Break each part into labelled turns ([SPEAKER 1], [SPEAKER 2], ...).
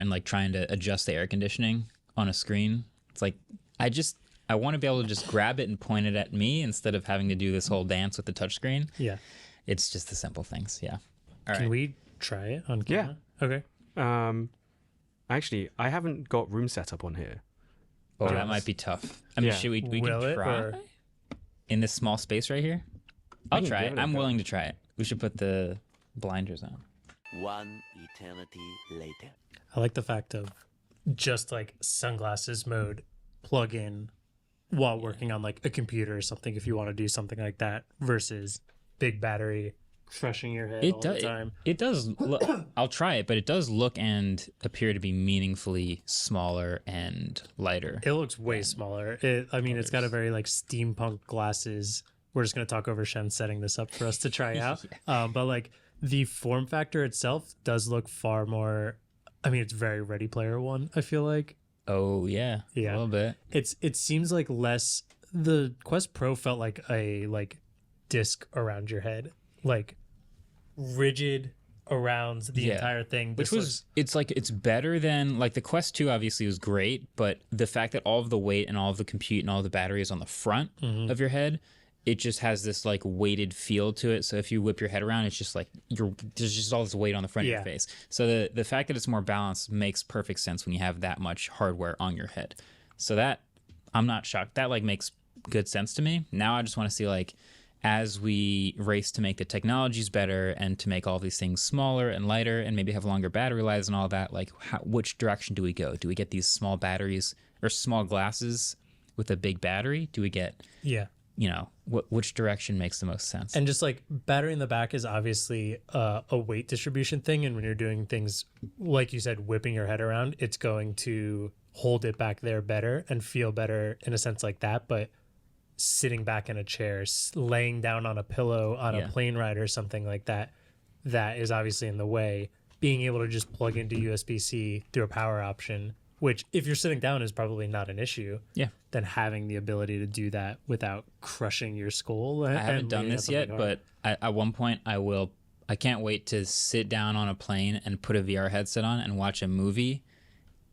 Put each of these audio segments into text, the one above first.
[SPEAKER 1] and like trying to adjust the air conditioning on a screen. It's like I want to be able to just grab it and point it at me instead of having to do this whole dance with the touchscreen.
[SPEAKER 2] Yeah.
[SPEAKER 1] It's just the simple things. Yeah. All
[SPEAKER 2] Can
[SPEAKER 1] right.
[SPEAKER 2] we try it on camera? Yeah. Okay.
[SPEAKER 3] Actually, I haven't got room setup on here.
[SPEAKER 1] Oh, that might be tough. I mean, should we
[SPEAKER 2] Will
[SPEAKER 1] can
[SPEAKER 2] it,
[SPEAKER 1] try
[SPEAKER 2] or-
[SPEAKER 1] in this small space right here? I'll
[SPEAKER 3] can
[SPEAKER 1] try
[SPEAKER 3] give
[SPEAKER 1] it.
[SPEAKER 3] it a
[SPEAKER 1] I'm
[SPEAKER 3] go.
[SPEAKER 1] willing to try it. We should put the blinders on.
[SPEAKER 4] One eternity later.
[SPEAKER 2] I like the fact of just like sunglasses mode, plug in while working on like a computer or something if you want to do something like that versus big battery crushing your head all the time.
[SPEAKER 1] It does. I'll try it, but it does look and appear to be meaningfully smaller and lighter.
[SPEAKER 2] It looks way smaller. It's got a very like steampunk glasses. We're just going to talk over Shen setting this up for us to try out. But like the form factor itself does look far more, it's very Ready Player One, I feel like.
[SPEAKER 1] Oh yeah, a little bit.
[SPEAKER 2] It seems like less, the Quest Pro felt like a like disc around your head, like rigid around the entire thing.
[SPEAKER 1] It's better than like the Quest 2 obviously was great, but the fact that all of the weight and all of the compute and all of the battery is on the front of your head, it just has this like weighted feel to it. So if you whip your head around, it's just like there's just all this weight on the front of your face. So the fact that it's more balanced makes perfect sense when you have that much hardware on your head. So that I'm not shocked. That like makes good sense to me. Now I just want to see like as we race to make the technologies better and to make all these things smaller and lighter and maybe have longer battery lives and all that, like which direction do we go? Do we get these small batteries or small glasses with a big battery? Do we get which direction makes the most sense?
[SPEAKER 2] And just like battery in the back is obviously a weight distribution thing. And when you're doing things, like you said, whipping your head around, it's going to hold it back there better and feel better in a sense like that. But sitting back in a chair, laying down on a pillow on a plane ride or something like that, that is obviously in the way. Being able to just plug into USB-C through a power option, which if you're sitting down is probably not an issue.
[SPEAKER 1] Yeah.
[SPEAKER 2] Then having the ability to do that without crushing your skull.
[SPEAKER 1] I haven't done this yet, but at one point I will. I can't wait to sit down on a plane and put a VR headset on and watch a movie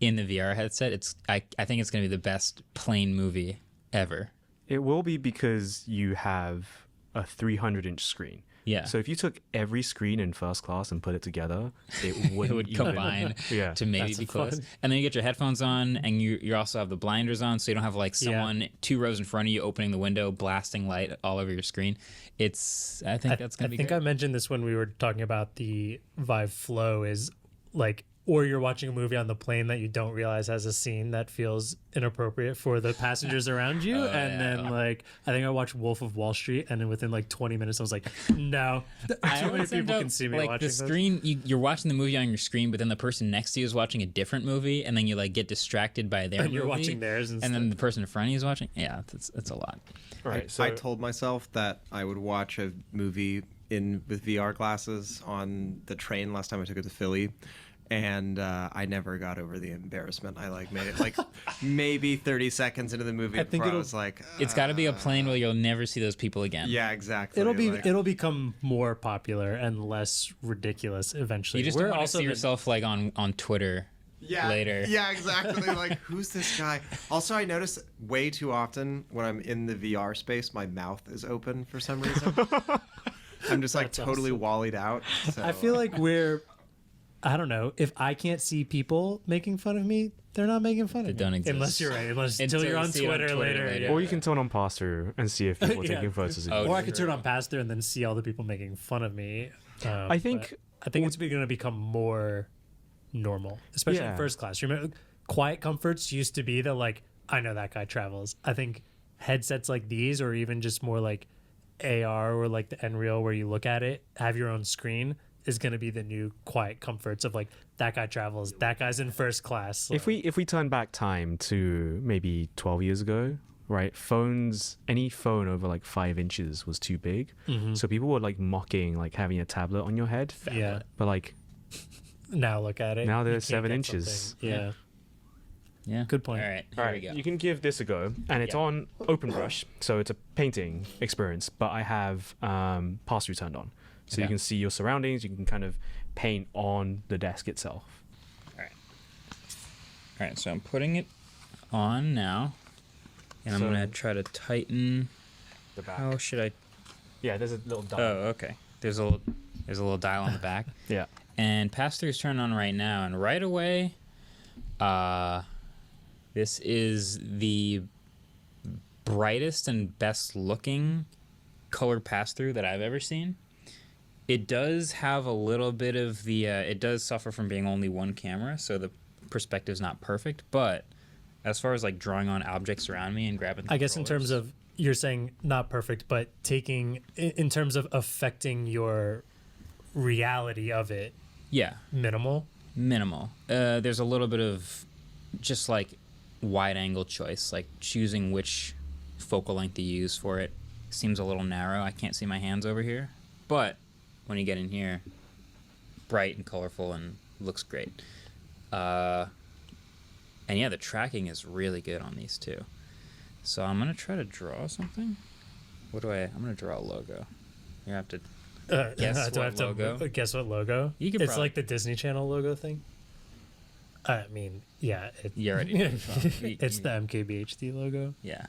[SPEAKER 1] in the VR headset. I think it's going to be the best plane movie ever.
[SPEAKER 3] It will be because you have a 300-inch screen.
[SPEAKER 1] Yeah.
[SPEAKER 3] So if you took every screen in first class and put it together, it would
[SPEAKER 1] combine to maybe be close. And then you get your headphones on, and you also have the blinders on, so you don't have like someone 2 rows in front of you opening the window, blasting light all over your screen. I think that's gonna be.
[SPEAKER 2] I think
[SPEAKER 1] great.
[SPEAKER 2] I mentioned this when we were talking about the Vive Flow. Is like, or you're watching a movie on the plane that you don't realize has a scene that feels inappropriate for the passengers around you. Then like, I think I watched Wolf of Wall Street, and then within like 20 minutes, I was like, no, too many people can see me
[SPEAKER 1] like
[SPEAKER 2] watching
[SPEAKER 1] the screen. You're watching the movie on your screen, but then the person next to you is watching a different movie, and then you like get distracted by their
[SPEAKER 2] and
[SPEAKER 1] movie.
[SPEAKER 2] You're watching theirs,
[SPEAKER 1] and then the person in front of you is watching. Yeah, it's a lot.
[SPEAKER 3] All right, so
[SPEAKER 5] I told myself that I would watch a movie with VR glasses on the train last time I took it to Philly. And I never got over the embarrassment. I like made it like maybe 30 seconds into the movie before I was like,
[SPEAKER 1] it's got to be a plane where you'll never see those people again.
[SPEAKER 5] Yeah, exactly.
[SPEAKER 2] It'll become more popular and less ridiculous eventually.
[SPEAKER 1] You just don't want to see yourself like on Twitter later.
[SPEAKER 5] Yeah, exactly. Like, who's this guy? Also, I notice way too often when I'm in the VR space, my mouth is open for some reason. I'm just like totally wallied out. So.
[SPEAKER 2] I feel like I don't know. If I can't see people making fun of me, they're not making fun of me.
[SPEAKER 1] They don't exist.
[SPEAKER 2] Unless you're right. Until you're on Twitter later. Yeah.
[SPEAKER 3] Or you can turn on pass-through and see if people are taking photos of you.
[SPEAKER 2] Or I could turn on pass-through and then see all the people making fun of me.
[SPEAKER 3] I think
[SPEAKER 2] it's going to become more normal, especially in first class. Remember, quiet comforts used to be that, like, I know that guy travels. I think headsets like these, or even just more like AR or like the Nreal where you look at it, have your own screen, is going to be the new quiet comforts of like, that guy travels, that guy's in first class.
[SPEAKER 3] If we turn back time to maybe 12 years ago, right? Any phone over like 5 inches was too big. Mm-hmm. So people were like mocking like having a tablet on your head.
[SPEAKER 2] Yeah.
[SPEAKER 3] But like
[SPEAKER 2] now look at it.
[SPEAKER 3] Now they're 7 inches.
[SPEAKER 2] Yeah.
[SPEAKER 1] Yeah.
[SPEAKER 2] Good point.
[SPEAKER 1] All right. Here we go.
[SPEAKER 3] You can give this a go. And it's on OpenBrush. So it's a painting experience, but I have pass-through turned on. So you can see your surroundings. You can kind of paint on the desk itself.
[SPEAKER 1] All right. All right, so I'm putting it on now, and I'm
[SPEAKER 3] So-
[SPEAKER 1] gonna try to tighten.
[SPEAKER 3] The back.
[SPEAKER 1] How should I?
[SPEAKER 3] Yeah, there's a little dial.
[SPEAKER 1] Oh, okay. There's a little dial on the back,
[SPEAKER 3] Yeah.
[SPEAKER 1] and pass-through is turned on right now, and right away, this is the brightest and best looking color pass-through that I've ever seen. It does have a little bit of the it does suffer from being only one camera, so the perspective's not perfect, but as far as like drawing on objects around me and grabbing
[SPEAKER 2] I guess in terms
[SPEAKER 1] controllers-
[SPEAKER 2] of, you're saying not perfect, but taking in terms of affecting your reality of it,
[SPEAKER 1] yeah,
[SPEAKER 2] minimal.
[SPEAKER 1] there's a little bit of just like wide angle choice, like choosing which focal length to use for it seems a little narrow. I can't see my hands over here, but when you get in here, bright and colorful and looks great. And yeah, the tracking is really good on these two. So I'm gonna try to draw something. I'm gonna draw a logo. You have to guess
[SPEAKER 2] Do I
[SPEAKER 1] what
[SPEAKER 2] have
[SPEAKER 1] logo.
[SPEAKER 2] to guess what logo?
[SPEAKER 1] You could
[SPEAKER 2] It's
[SPEAKER 1] probably-
[SPEAKER 2] like the Disney Channel logo thing. I mean, yeah,
[SPEAKER 1] You already know which one.
[SPEAKER 2] it's the MKBHD logo.
[SPEAKER 1] Yeah.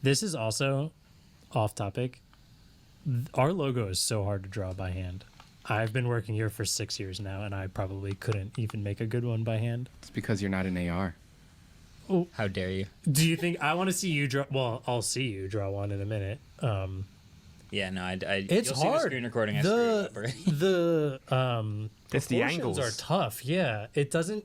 [SPEAKER 2] This is also off topic. Our logo is so hard to draw by hand. I've been working here for 6 years now, and I probably couldn't even make a good one by hand.
[SPEAKER 6] It's because you're not an AR.
[SPEAKER 1] How dare you?
[SPEAKER 2] Do you think I want to see you draw? Well, I'll see you draw one in a minute.
[SPEAKER 1] Yeah, no,
[SPEAKER 2] It's
[SPEAKER 1] you'll see
[SPEAKER 2] hard.
[SPEAKER 1] the screen recording. I screwed it up already.
[SPEAKER 3] It's the
[SPEAKER 2] proportions
[SPEAKER 3] angles.
[SPEAKER 2] are tough. Yeah, it doesn't.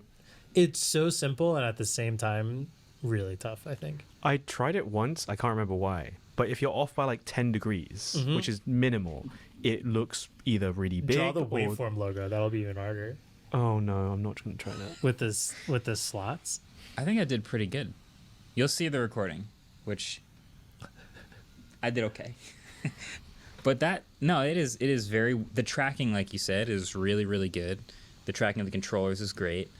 [SPEAKER 2] It's so simple and at the same time really tough, I think.
[SPEAKER 3] I tried it once. I can't remember why. But if you're off by like 10 degrees, which is minimal, it looks either really big
[SPEAKER 2] Draw the
[SPEAKER 3] or...
[SPEAKER 2] waveform logo. That'll be even harder
[SPEAKER 3] Oh, no, I'm not going to try that.
[SPEAKER 2] with the slots.
[SPEAKER 1] I think I did pretty good. You'll see the recording, which I did okay. But it is very, the tracking, like you said, is really, really good. The tracking of the controllers is great.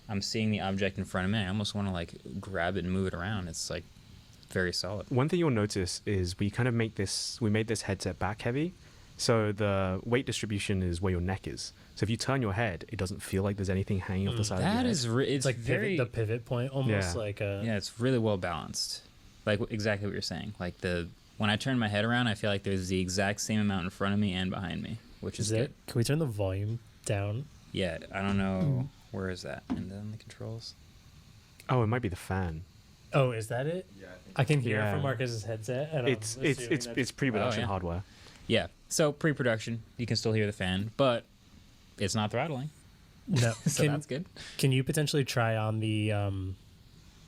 [SPEAKER 1] I'm seeing the object in front of me. I almost want to like grab it and move it around. It's like very solid.
[SPEAKER 3] One thing you'll notice is we made this headset back heavy. So the weight distribution is where your neck is. So if you turn your head, it doesn't feel like there's anything hanging off the side of your
[SPEAKER 1] That
[SPEAKER 3] head.
[SPEAKER 1] is, it's
[SPEAKER 2] It's like
[SPEAKER 1] very,
[SPEAKER 2] the pivot point, almost
[SPEAKER 3] Yeah.
[SPEAKER 2] like a.
[SPEAKER 1] yeah, it's really well balanced. Like exactly what you're saying. Like when I turn my head around, I feel like there's the exact same amount in front of me and behind me, which is
[SPEAKER 2] Is
[SPEAKER 1] good.
[SPEAKER 2] it? Can we turn the volume down?
[SPEAKER 1] Yeah, I don't know. Where is that? And then the controls.
[SPEAKER 3] Oh, it might be the fan.
[SPEAKER 2] Oh, is that it?
[SPEAKER 5] Yeah, I think
[SPEAKER 2] I can hear it
[SPEAKER 3] Yeah.
[SPEAKER 2] from Marcus's headset. And
[SPEAKER 3] It's
[SPEAKER 2] I'm
[SPEAKER 3] it's
[SPEAKER 2] assuming
[SPEAKER 3] it's
[SPEAKER 2] that's-
[SPEAKER 3] it's pre-production
[SPEAKER 1] yeah.
[SPEAKER 3] hardware.
[SPEAKER 1] Yeah. So pre-production, you can still hear the fan, but it's not throttling,
[SPEAKER 2] no.
[SPEAKER 1] so that's good.
[SPEAKER 2] Can you potentially try on the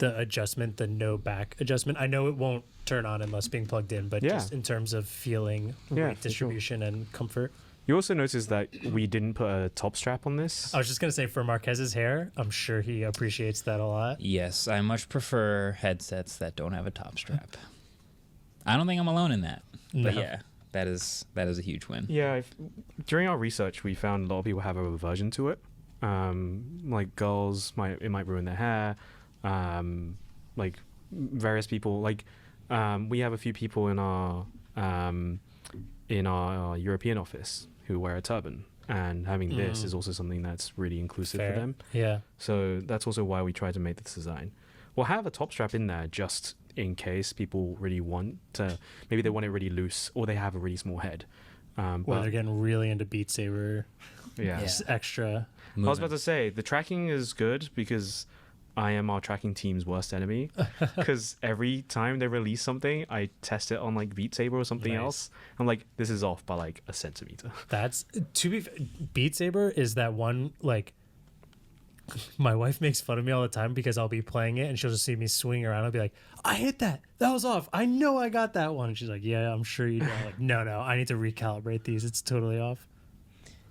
[SPEAKER 2] adjustment, the no back adjustment? I know it won't turn on unless being plugged in, but
[SPEAKER 3] Yeah.
[SPEAKER 2] just in terms of feeling
[SPEAKER 3] Yeah,
[SPEAKER 2] weight
[SPEAKER 3] for sure.
[SPEAKER 2] distribution and comfort.
[SPEAKER 3] You also notice that we didn't put a top strap on this.
[SPEAKER 2] I was just gonna say, for Marquez's hair, I'm sure he appreciates that a lot.
[SPEAKER 1] Yes, I much prefer headsets that don't have a top strap. I don't think I'm alone in that. But
[SPEAKER 2] No.
[SPEAKER 1] yeah, that is a huge win.
[SPEAKER 3] Yeah, during our research, we found a lot of people have a aversion to it. Like girls might ruin their hair. Like various people, like we have a few people in our European office who wear a turban, and having this is also something that's really inclusive
[SPEAKER 2] Fair.
[SPEAKER 3] for them.
[SPEAKER 2] Yeah.
[SPEAKER 3] So that's also why we try to make this design. We'll have a top strap in there just in case people really want to. Maybe they want it really loose, or they have a really small head.
[SPEAKER 2] Well,
[SPEAKER 3] But
[SPEAKER 2] they're getting really into Beat Saber.
[SPEAKER 3] yeah.
[SPEAKER 2] Just extra.
[SPEAKER 3] I was about to say the tracking is good because I am our tracking team's worst enemy. Because every time they release something, I test it on like Beat Saber or something
[SPEAKER 2] Nice.
[SPEAKER 3] else. I'm like, this is off by like a centimeter.
[SPEAKER 2] That's Beat Saber is that one, like, my wife makes fun of me all the time because I'll be playing it and she'll just see me swing around. I'll be like, I hit that. That was off. I know I got that one. And she's like, yeah, I'm sure you do. I'm like, no, I need to recalibrate these. It's totally off.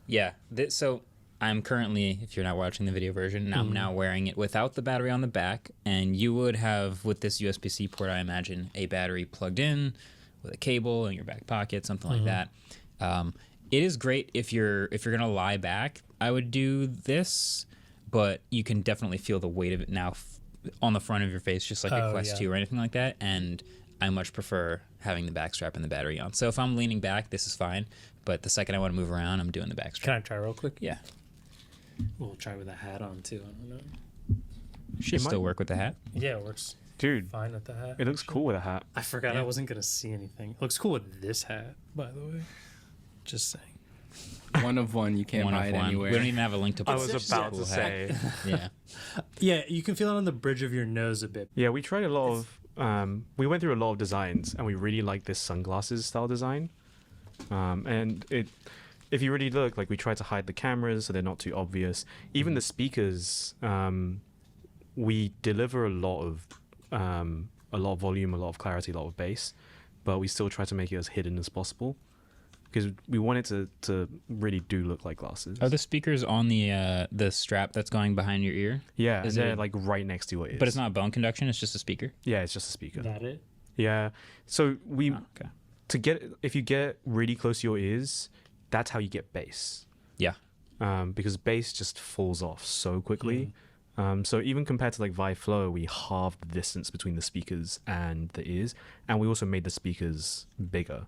[SPEAKER 1] Yeah. So I'm currently, if you're not watching the video version, I'm now wearing it without the battery on the back, and you would have with this USB-C port, I imagine, a battery plugged in with a cable in your back pocket, something like that. It is great if you're gonna lie back. I would do this, but you can definitely feel the weight of it now on the front of your face, just like a
[SPEAKER 2] Oh,
[SPEAKER 1] Quest
[SPEAKER 2] yeah.
[SPEAKER 1] 2 or anything like that. And I much prefer having the back strap and the battery on. So if I'm leaning back, this is fine. But the second I want to move around, I'm doing the back strap.
[SPEAKER 2] Can I try real quick?
[SPEAKER 1] Yeah.
[SPEAKER 2] We'll try with a hat on too. I don't know.
[SPEAKER 1] Should still work with the hat.
[SPEAKER 2] Yeah, it works
[SPEAKER 3] Dude,
[SPEAKER 2] fine with the hat.
[SPEAKER 3] it looks cool with a hat.
[SPEAKER 2] I forgot
[SPEAKER 1] Yeah.
[SPEAKER 2] I wasn't gonna see anything. It looks cool with this hat, by the way. Just saying.
[SPEAKER 6] One of one, you can't
[SPEAKER 1] One
[SPEAKER 6] buy
[SPEAKER 1] of
[SPEAKER 6] it
[SPEAKER 1] one.
[SPEAKER 6] anywhere.
[SPEAKER 1] We don't even have a link to.
[SPEAKER 3] I
[SPEAKER 1] put
[SPEAKER 3] was
[SPEAKER 1] this
[SPEAKER 3] about
[SPEAKER 1] cool
[SPEAKER 3] to
[SPEAKER 1] hat.
[SPEAKER 3] say.
[SPEAKER 1] Yeah.
[SPEAKER 2] Yeah, you can feel it on the bridge of your nose a bit.
[SPEAKER 3] Yeah, we tried a lot of. We went through a lot of designs, and we really like this sunglasses style design. And if you really look, like we tried to hide the cameras so they're not too obvious. Even the speakers, we deliver a lot of volume, a lot of clarity, a lot of bass, but we still try to make it as hidden as possible because we want it to really do look like glasses.
[SPEAKER 1] Are the speakers on the strap that's going behind your ear?
[SPEAKER 3] Yeah, and
[SPEAKER 1] Is
[SPEAKER 3] they're
[SPEAKER 1] it-
[SPEAKER 3] like right next to your ears.
[SPEAKER 1] But it's not bone conduction. It's just a speaker.
[SPEAKER 3] Yeah, it's just a speaker.
[SPEAKER 2] That it?
[SPEAKER 3] Yeah. So we
[SPEAKER 1] Oh, okay.
[SPEAKER 3] if you get really close to your ears, that's how you get bass.
[SPEAKER 1] Yeah.
[SPEAKER 3] Because bass just falls off so quickly. So even compared to like Vive Flow, we halved the distance between the speakers and the ears, and we also made the speakers bigger.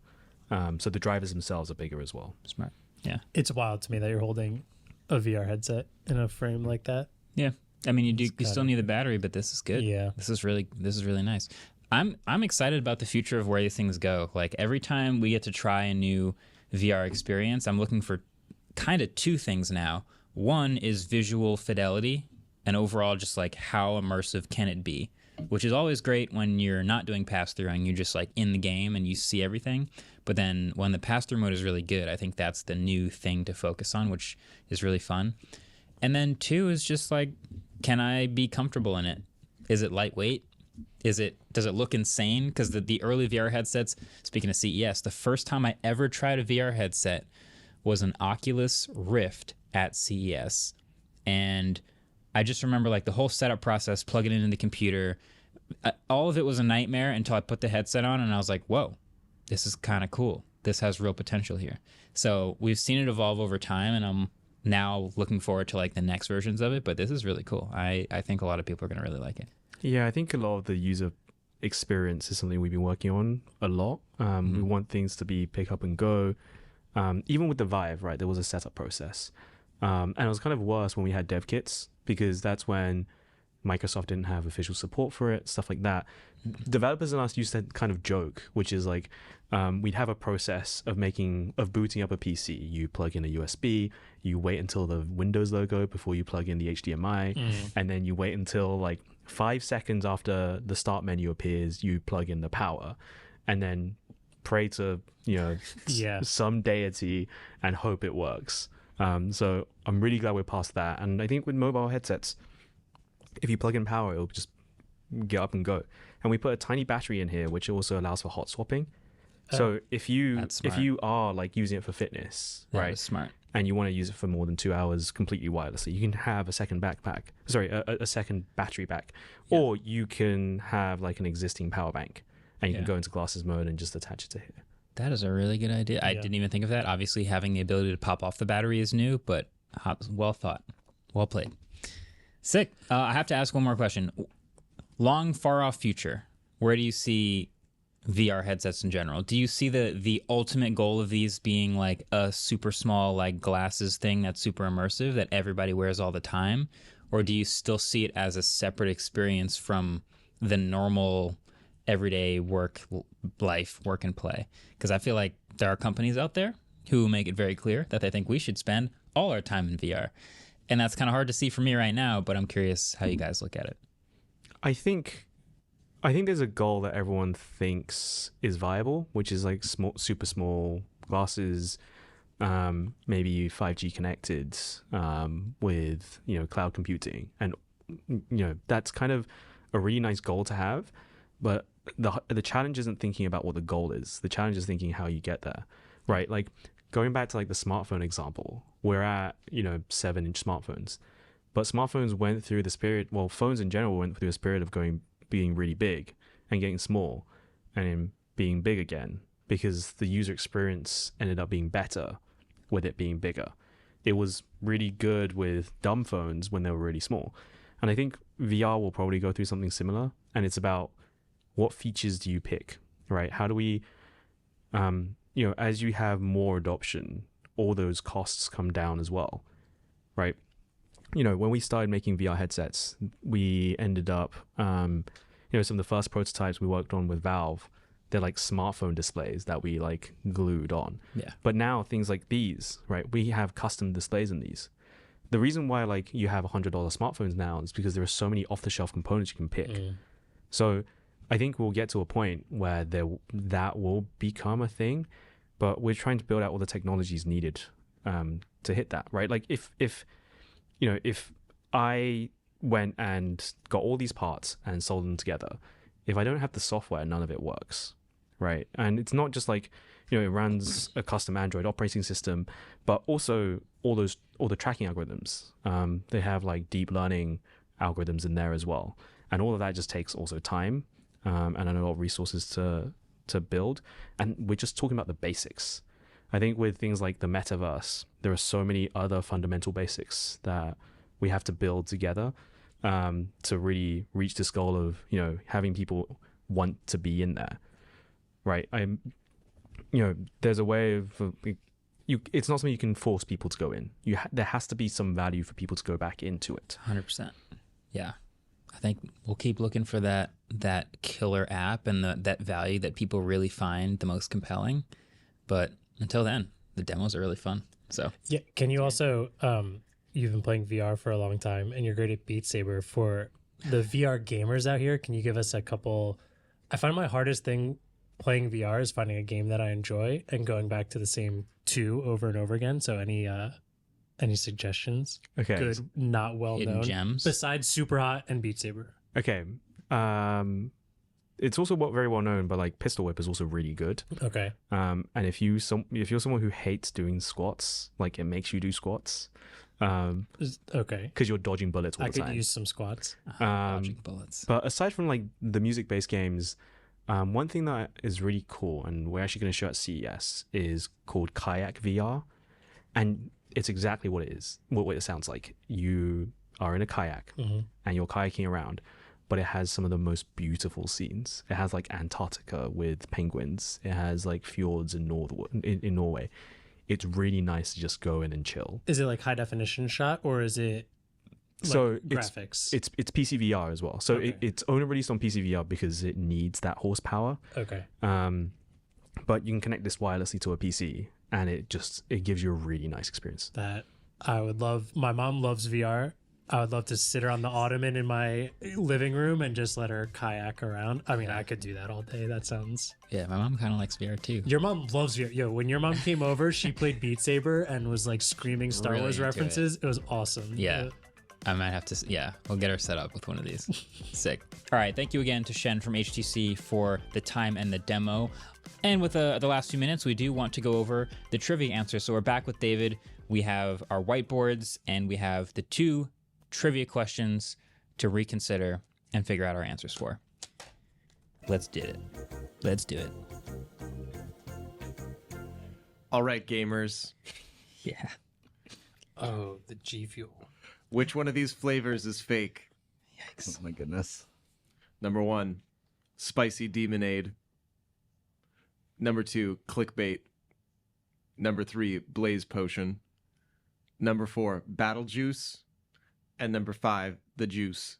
[SPEAKER 3] So the drivers themselves are bigger as well.
[SPEAKER 1] Smart. Yeah.
[SPEAKER 2] It's wild to me that you're holding a VR headset in a frame like that.
[SPEAKER 1] Yeah. I mean, you
[SPEAKER 2] It's
[SPEAKER 1] still
[SPEAKER 2] kinda-
[SPEAKER 1] need the battery, but this is good.
[SPEAKER 2] Yeah.
[SPEAKER 1] This is really nice. I'm excited about the future of where these things go. Like every time we get to try a new VR experience, I'm looking for kind of two things now. One is visual fidelity and overall just like how immersive can it be, which is always great when you're not doing pass-through and you're just like in the game and you see everything. But then when the pass-through mode is really good, I think that's the new thing to focus on, which is really fun. And then two is just like, can I be comfortable in it? Is it lightweight? Does it look insane? Because the early VR headsets, speaking of CES, the first time I ever tried a VR headset was an Oculus Rift at CES. And I just remember like the whole setup process, plugging it into the computer. All of it was a nightmare until I put the headset on and I was like, whoa, this is kind of cool. This has real potential here. So we've seen it evolve over time and I'm now looking forward to like the next versions of it. But this is really cool. I think a lot of people are going to really like it.
[SPEAKER 3] Yeah, I think a lot of the user experience is something we've been working on a lot. We want things to be pick up and go. Even with the Vive, right, there was a setup process. And it was kind of worse when we had dev kits because that's when Microsoft didn't have official support for it, stuff like that. Developers and us used to kind of joke, which is like we'd have a process of booting up a PC. You plug in a USB, you wait until the Windows logo before you plug in the HDMI, and then you wait until like 5 seconds after the start menu appears, you plug in the power, and then pray to some deity and hope it works. So I'm really glad we're past that. And I think with mobile headsets, if you plug in power, it'll just get up and go. And we put a tiny battery in here, which also allows for hot swapping. So if you are like using it for fitness,
[SPEAKER 1] That was smart.
[SPEAKER 3] and you want to use it for more than 2 hours completely wirelessly, you can have a second a second battery back, or you can have like an existing power bank, and you can go into glasses mode and just attach it to here.
[SPEAKER 1] That is a really good idea. I didn't even think of that. Obviously, having the ability to pop off the battery is new, but well thought. Well played. Sick. I have to ask one more question. Long, far off future, where do you see VR headsets in general? Do you see the ultimate goal of these being like a super small like glasses thing that's super immersive that everybody wears all the time? Or do you still see it as a separate experience from the normal everyday work and play? Because I feel like there are companies out there who make it very clear that they think we should spend all our time in VR. And that's kind of hard to see for me right now, but I'm curious how you guys look at it.
[SPEAKER 3] I think there's a goal that everyone thinks is viable, which is like super small glasses, maybe 5G connected, with cloud computing, and that's kind of a really nice goal to have. But the challenge isn't thinking about what the goal is. The challenge is thinking how you get there, right? Like going back to like the smartphone example, we're at 7-inch smartphones, but smartphones went through the spirit. Well, phones in general went through a spirit of being really big and getting small and then being big again, because the user experience ended up being better with it being bigger. It was really good with dumb phones when they were really small. And I think VR will probably go through something similar. And it's about what features do you pick, right? How do we, as you have more adoption, all those costs come down as well, right? when we started making VR headsets, we ended up, some of the first prototypes we worked on with Valve, they're like smartphone displays that we like glued on.
[SPEAKER 1] Yeah.
[SPEAKER 3] But now things like these, right? We have custom displays in these. The reason why like you have $100 smartphones now is because there are so many off-the-shelf components you can pick. So I think we'll get to a point where that will become a thing, but we're trying to build out all the technologies needed to hit that, right? Like if I went and got all these parts and sold them together, if I don't have the software, none of it works, right? And it's not just like, it runs a custom Android operating system, but also all the tracking algorithms. They have like deep learning algorithms in there as well. And all of that just takes also time and a lot of resources to build. And we're just talking about the basics. I think with things like the metaverse, there are so many other fundamental basics that we have to build together to really reach this goal of, having people want to be in there, right? There's a way of, it's not something you can force people to go in. There has to be some value for people to go back into it.
[SPEAKER 1] 100%. Yeah. I think we'll keep looking for that killer app and that value that people really find the most compelling. But until then, the demos are really fun. So
[SPEAKER 2] yeah, can you also you've been playing VR for a long time and you're great at Beat Saber. For the VR gamers out here, can you give us a couple? I find my hardest thing playing VR is finding a game that I enjoy and going back to the same two over and over again. So any suggestions?
[SPEAKER 3] Okay.
[SPEAKER 2] Good, not well
[SPEAKER 1] hidden
[SPEAKER 2] known
[SPEAKER 1] gems.
[SPEAKER 2] besides Super Hot and Beat Saber.
[SPEAKER 3] Okay. It's also very well known, but like Pistol Whip is also really good.
[SPEAKER 2] Okay.
[SPEAKER 3] And if you're someone who hates doing squats, like it makes you do squats.
[SPEAKER 2] Okay.
[SPEAKER 3] Because you're dodging bullets all
[SPEAKER 2] I
[SPEAKER 3] the
[SPEAKER 2] could
[SPEAKER 3] time.
[SPEAKER 2] use some squats.
[SPEAKER 1] Dodging bullets.
[SPEAKER 3] But aside from like the music-based games, one thing that is really cool, and we're actually going to show at CES, is called Kayak VR, and it's exactly what it is. What it sounds like. You are in a kayak and you're kayaking around, but it has some of the most beautiful scenes. It has like Antarctica with penguins. It has like fjords in Norway. It's really nice to just go in and chill.
[SPEAKER 2] Is it like high definition shot or is it like
[SPEAKER 3] so
[SPEAKER 2] graphics?
[SPEAKER 3] It's PC VR as well. So
[SPEAKER 2] Okay.
[SPEAKER 3] it's only released on PC VR because it needs that horsepower.
[SPEAKER 2] Okay.
[SPEAKER 3] But you can connect this wirelessly to a PC, and it gives you a really nice experience.
[SPEAKER 2] That I would love. My mom loves VR. I would love to sit her on the ottoman in my living room and just let her kayak around. I mean, I could do that all day. That sounds...
[SPEAKER 1] Yeah, my mom kind of likes VR too.
[SPEAKER 2] Your mom loves VR. Yo, when your mom came over, she played Beat Saber and was like screaming Star
[SPEAKER 1] Really
[SPEAKER 2] Wars
[SPEAKER 1] into
[SPEAKER 2] references. It was awesome.
[SPEAKER 1] Yeah. I might have to, we'll get her set up with one of these. Sick. All right, thank you again to Shen from HTC for the time and the demo. And with the last few minutes, we do want to go over the trivia answers. So we're back with David. We have our whiteboards, and we have the two trivia questions to reconsider and figure out our answers for. Let's do it. Let's do it.
[SPEAKER 5] All right, gamers.
[SPEAKER 1] Yeah.
[SPEAKER 2] Oh, the G Fuel.
[SPEAKER 5] Which one of these flavors is fake?
[SPEAKER 6] Oh my goodness.
[SPEAKER 5] Number 1, spicy demonade. Number 2, clickbait. Number 3, blaze potion. Number 4, battle juice. And number 5, the juice.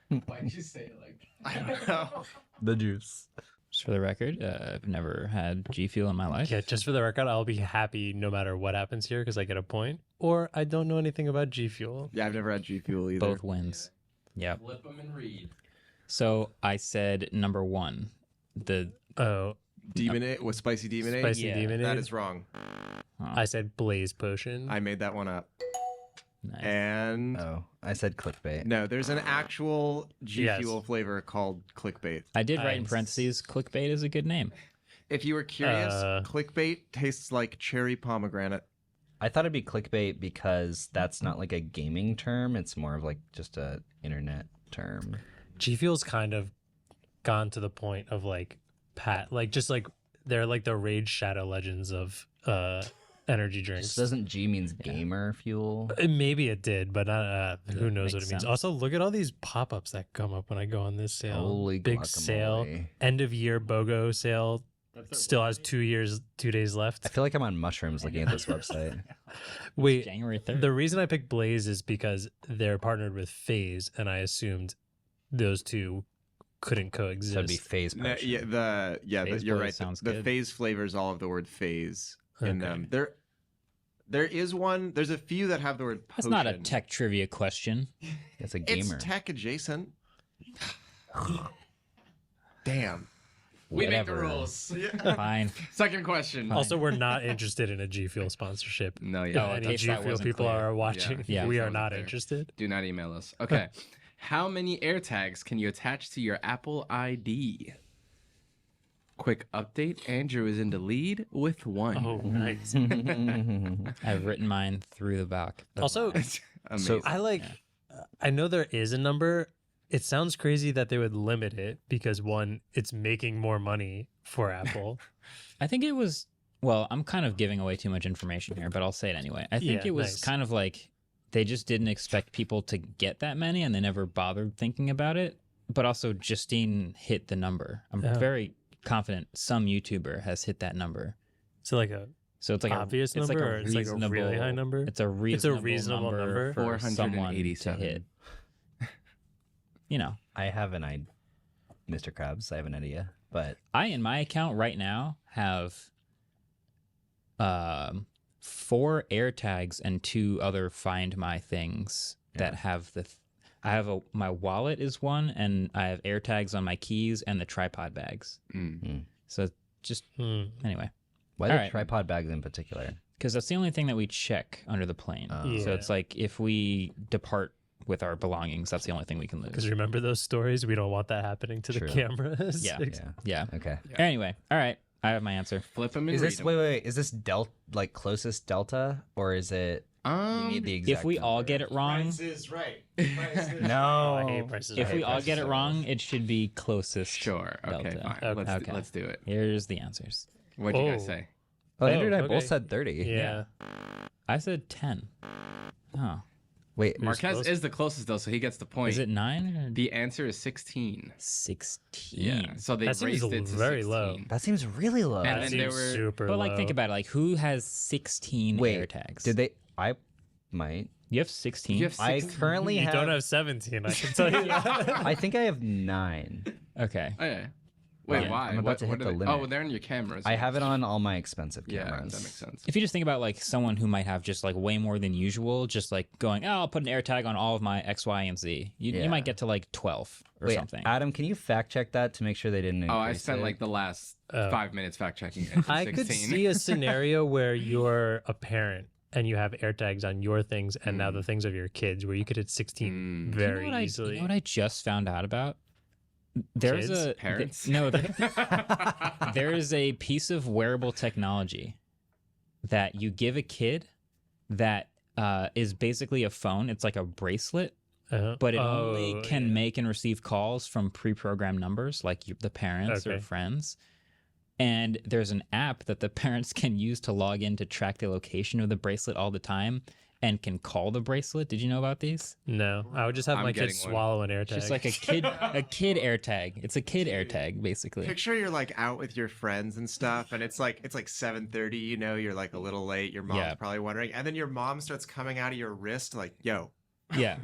[SPEAKER 6] Why did you say it like that?
[SPEAKER 5] I don't know.
[SPEAKER 6] The juice.
[SPEAKER 1] Just for the record, I've never had G Fuel in my life.
[SPEAKER 2] Yeah, just for the record, I'll be happy no matter what happens here because I get a point. Or I don't know anything about G Fuel.
[SPEAKER 5] Yeah, I've never had G Fuel either.
[SPEAKER 1] Both wins. Yep.
[SPEAKER 6] Flip them and read.
[SPEAKER 1] So I said number 1. The
[SPEAKER 5] Demonade with spicy demonade?
[SPEAKER 2] Spicy
[SPEAKER 1] Yeah,
[SPEAKER 2] Demonade.
[SPEAKER 5] That is wrong.
[SPEAKER 2] I said Blaze Potion.
[SPEAKER 5] I made that one up.
[SPEAKER 1] nice.
[SPEAKER 5] And
[SPEAKER 6] Oh, I said clickbait.
[SPEAKER 5] no, there's an actual G
[SPEAKER 2] Yes.
[SPEAKER 5] Fuel flavor called clickbait.
[SPEAKER 1] I did write in
[SPEAKER 2] Nice.
[SPEAKER 1] parentheses, clickbait is a good name.
[SPEAKER 5] If you were curious,
[SPEAKER 2] Uh,
[SPEAKER 5] clickbait tastes like cherry pomegranate.
[SPEAKER 7] I thought it'd be clickbait because that's not like a gaming term. It's more of like just a internet term.
[SPEAKER 2] G Fuel's kind of gone to the point of like just like they're like the Raid Shadow Legends of energy drinks.
[SPEAKER 7] Just doesn't G means gamer fuel?
[SPEAKER 2] Maybe it did, but who knows what
[SPEAKER 1] makes
[SPEAKER 2] it means.
[SPEAKER 1] sense.
[SPEAKER 2] Also, look at all these pop-ups that come up when I go on this sale.
[SPEAKER 7] Holy
[SPEAKER 2] big sale,
[SPEAKER 7] guacamole.
[SPEAKER 2] end of year BOGO sale, still has 2 days left.
[SPEAKER 7] I feel like I'm on mushrooms looking at this website.
[SPEAKER 2] Wait,
[SPEAKER 1] January 3rd.
[SPEAKER 2] the reason I picked Blaze is because they're partnered with FaZe, and I assumed those two couldn't coexist.
[SPEAKER 7] So it'd be phase
[SPEAKER 5] No,
[SPEAKER 7] potion.
[SPEAKER 1] Phase
[SPEAKER 5] you're
[SPEAKER 1] Blaze
[SPEAKER 5] right.
[SPEAKER 1] sounds
[SPEAKER 5] The
[SPEAKER 1] good.
[SPEAKER 5] phase flavors all of the word phase in
[SPEAKER 2] Okay.
[SPEAKER 5] them. There is one. There's a few that have the word
[SPEAKER 1] That's
[SPEAKER 5] potion.
[SPEAKER 1] not a tech trivia question.
[SPEAKER 7] It's a
[SPEAKER 5] It's
[SPEAKER 7] gamer.
[SPEAKER 5] tech adjacent. Damn.
[SPEAKER 6] We make the
[SPEAKER 7] Whatever.
[SPEAKER 6] rules.
[SPEAKER 1] Fine.
[SPEAKER 6] Second question.
[SPEAKER 2] Also, we're not interested in a G Fuel sponsorship.
[SPEAKER 6] No,
[SPEAKER 2] If
[SPEAKER 6] yeah.
[SPEAKER 1] in
[SPEAKER 2] any
[SPEAKER 1] case
[SPEAKER 2] G
[SPEAKER 1] that
[SPEAKER 2] Fuel
[SPEAKER 1] wasn't
[SPEAKER 2] people
[SPEAKER 1] clear.
[SPEAKER 2] are watching,
[SPEAKER 1] Yeah.
[SPEAKER 2] we
[SPEAKER 6] That
[SPEAKER 2] are
[SPEAKER 6] wasn't
[SPEAKER 2] not
[SPEAKER 6] clear.
[SPEAKER 2] interested.
[SPEAKER 6] Do not email us. Okay. How many AirTags can you attach to your Apple ID? Quick update. Andrew is in the lead with 1.
[SPEAKER 2] Oh, nice.
[SPEAKER 1] I've written mine through the back.
[SPEAKER 2] Also,
[SPEAKER 6] Amazing.
[SPEAKER 2] I know there is a number. It sounds crazy that they would limit it because one, it's making more money for Apple.
[SPEAKER 1] I think it was, well, I'm kind of giving away too much information here, but I'll say it anyway. I think
[SPEAKER 2] Yeah,
[SPEAKER 1] it was
[SPEAKER 2] nice.
[SPEAKER 1] kind of like they just didn't expect people to get that many and they never bothered thinking about it. But also, Justine hit the number. I'm
[SPEAKER 2] Yeah.
[SPEAKER 1] very confident some YouTuber has hit that number.
[SPEAKER 2] So like a
[SPEAKER 1] So it's like
[SPEAKER 2] obvious
[SPEAKER 1] a, it's
[SPEAKER 2] number,
[SPEAKER 1] like
[SPEAKER 2] or
[SPEAKER 1] a
[SPEAKER 2] it's like a
[SPEAKER 1] reasonable,
[SPEAKER 2] really high number?
[SPEAKER 1] It's a reasonable,
[SPEAKER 2] number.
[SPEAKER 1] for someone to
[SPEAKER 6] 487.
[SPEAKER 1] hit. You know,
[SPEAKER 7] I have an idea, Mr. Krabs. I have an idea, but
[SPEAKER 1] I in my account right now have 4 AirTags and 2 other Find My things that have the. I have my wallet is one, and I have AirTags on my keys and the tripod bags. So just anyway,
[SPEAKER 7] why
[SPEAKER 1] All
[SPEAKER 7] the
[SPEAKER 1] right.
[SPEAKER 7] tripod bags in particular?
[SPEAKER 1] because that's the only thing that we check under the plane.
[SPEAKER 7] Oh.
[SPEAKER 1] So
[SPEAKER 2] Yeah.
[SPEAKER 1] it's like if we depart with our belongings, that's the only thing we can
[SPEAKER 2] Because
[SPEAKER 1] lose.
[SPEAKER 2] remember those stories? We don't want that happening to
[SPEAKER 7] True.
[SPEAKER 2] the cameras.
[SPEAKER 1] Yeah.
[SPEAKER 7] Yeah.
[SPEAKER 1] Yeah.
[SPEAKER 7] Okay.
[SPEAKER 1] Anyway, all right, I have my answer.
[SPEAKER 6] Flip them and
[SPEAKER 7] Is
[SPEAKER 6] read
[SPEAKER 7] this
[SPEAKER 6] 'em.
[SPEAKER 7] wait? Is this like closest delta, or is it you need the exact
[SPEAKER 1] If we all
[SPEAKER 7] number?
[SPEAKER 1] get it wrong,
[SPEAKER 5] is right.
[SPEAKER 7] No.
[SPEAKER 2] I hate prices.
[SPEAKER 1] if
[SPEAKER 2] Right.
[SPEAKER 1] we all get it wrong, it should be closest.
[SPEAKER 6] Sure. Okay,
[SPEAKER 1] Delta.
[SPEAKER 6] fine.
[SPEAKER 2] Okay.
[SPEAKER 6] Let's do it.
[SPEAKER 1] Here's the answers.
[SPEAKER 6] What'd you guys
[SPEAKER 2] Oh.
[SPEAKER 6] say?
[SPEAKER 7] Oh, Andrew and I
[SPEAKER 2] okay.
[SPEAKER 7] both said 30.
[SPEAKER 2] Yeah.
[SPEAKER 1] I said 10. Oh,
[SPEAKER 7] Wait,
[SPEAKER 6] Marquez
[SPEAKER 2] close.
[SPEAKER 6] is the closest though, so he gets the point.
[SPEAKER 1] is it 9 or
[SPEAKER 6] The answer is 16.
[SPEAKER 1] 16?
[SPEAKER 6] Yeah. So they
[SPEAKER 2] That seems
[SPEAKER 6] raised it to
[SPEAKER 2] very
[SPEAKER 6] 16.
[SPEAKER 2] low.
[SPEAKER 7] that seems really low.
[SPEAKER 6] And
[SPEAKER 2] That
[SPEAKER 6] then
[SPEAKER 2] seems
[SPEAKER 6] there were-
[SPEAKER 2] super
[SPEAKER 1] But like,
[SPEAKER 2] low.
[SPEAKER 1] think about it. Like, who has 16
[SPEAKER 7] Wait,
[SPEAKER 1] AirTags?
[SPEAKER 7] did they? I might.
[SPEAKER 1] You have 16.
[SPEAKER 6] You have
[SPEAKER 7] I
[SPEAKER 6] 16.
[SPEAKER 7] currently
[SPEAKER 2] You
[SPEAKER 7] have.
[SPEAKER 2] don't have 17, I can tell you that.
[SPEAKER 7] I think I have 9.
[SPEAKER 1] Okay.
[SPEAKER 6] Oh, yeah. Wait,
[SPEAKER 1] Yeah,
[SPEAKER 6] why?
[SPEAKER 7] I'm about to hit
[SPEAKER 6] are
[SPEAKER 7] the
[SPEAKER 6] they-
[SPEAKER 7] limit.
[SPEAKER 6] Oh, they're in your cameras.
[SPEAKER 7] I have it on all my expensive
[SPEAKER 6] Yeah,
[SPEAKER 7] cameras.
[SPEAKER 6] that makes sense.
[SPEAKER 1] If you just think about like someone who might have just like way more than usual, just like going, oh, I'll put an AirTag on all of my X, Y, and Z. You
[SPEAKER 7] Yeah.
[SPEAKER 1] might get to like 12 or
[SPEAKER 7] Wait,
[SPEAKER 1] something.
[SPEAKER 7] Adam, can you fact check that to make sure they didn't?
[SPEAKER 6] Oh, I
[SPEAKER 7] increase
[SPEAKER 6] spent
[SPEAKER 7] it?
[SPEAKER 6] like the last
[SPEAKER 2] Oh.
[SPEAKER 6] 5 minutes fact checking it.
[SPEAKER 2] I could
[SPEAKER 6] 16.
[SPEAKER 2] see a scenario where you're a parent and you have AirTags on your things and now the things of your kids, where you could hit 16 very
[SPEAKER 1] you know what
[SPEAKER 2] easily.
[SPEAKER 1] you know what I just found out about? There's
[SPEAKER 2] Kids?
[SPEAKER 1] a
[SPEAKER 6] Parents?
[SPEAKER 1] there is a piece of wearable technology that you give a kid that is basically a phone. It's like a bracelet, but it only can make and receive calls from pre-programmed numbers, like the parents or
[SPEAKER 2] Okay.
[SPEAKER 1] friends. And there's an app that the parents can use to log in to track the location of the bracelet all the time and can call the bracelet. Did you know about these?
[SPEAKER 2] No, I would just have
[SPEAKER 6] I'm
[SPEAKER 2] my
[SPEAKER 6] getting
[SPEAKER 2] kids
[SPEAKER 6] one.
[SPEAKER 2] swallow an AirTag.
[SPEAKER 1] Just like a kid AirTag. It's a kid AirTag, basically.
[SPEAKER 5] Picture you're like out with your friends and stuff, and it's like 7:30. You know, you're like a little late. Your mom's
[SPEAKER 1] Yeah.
[SPEAKER 5] probably wondering, and then your mom starts coming out of your wrist like, "Yo,
[SPEAKER 1] Yeah.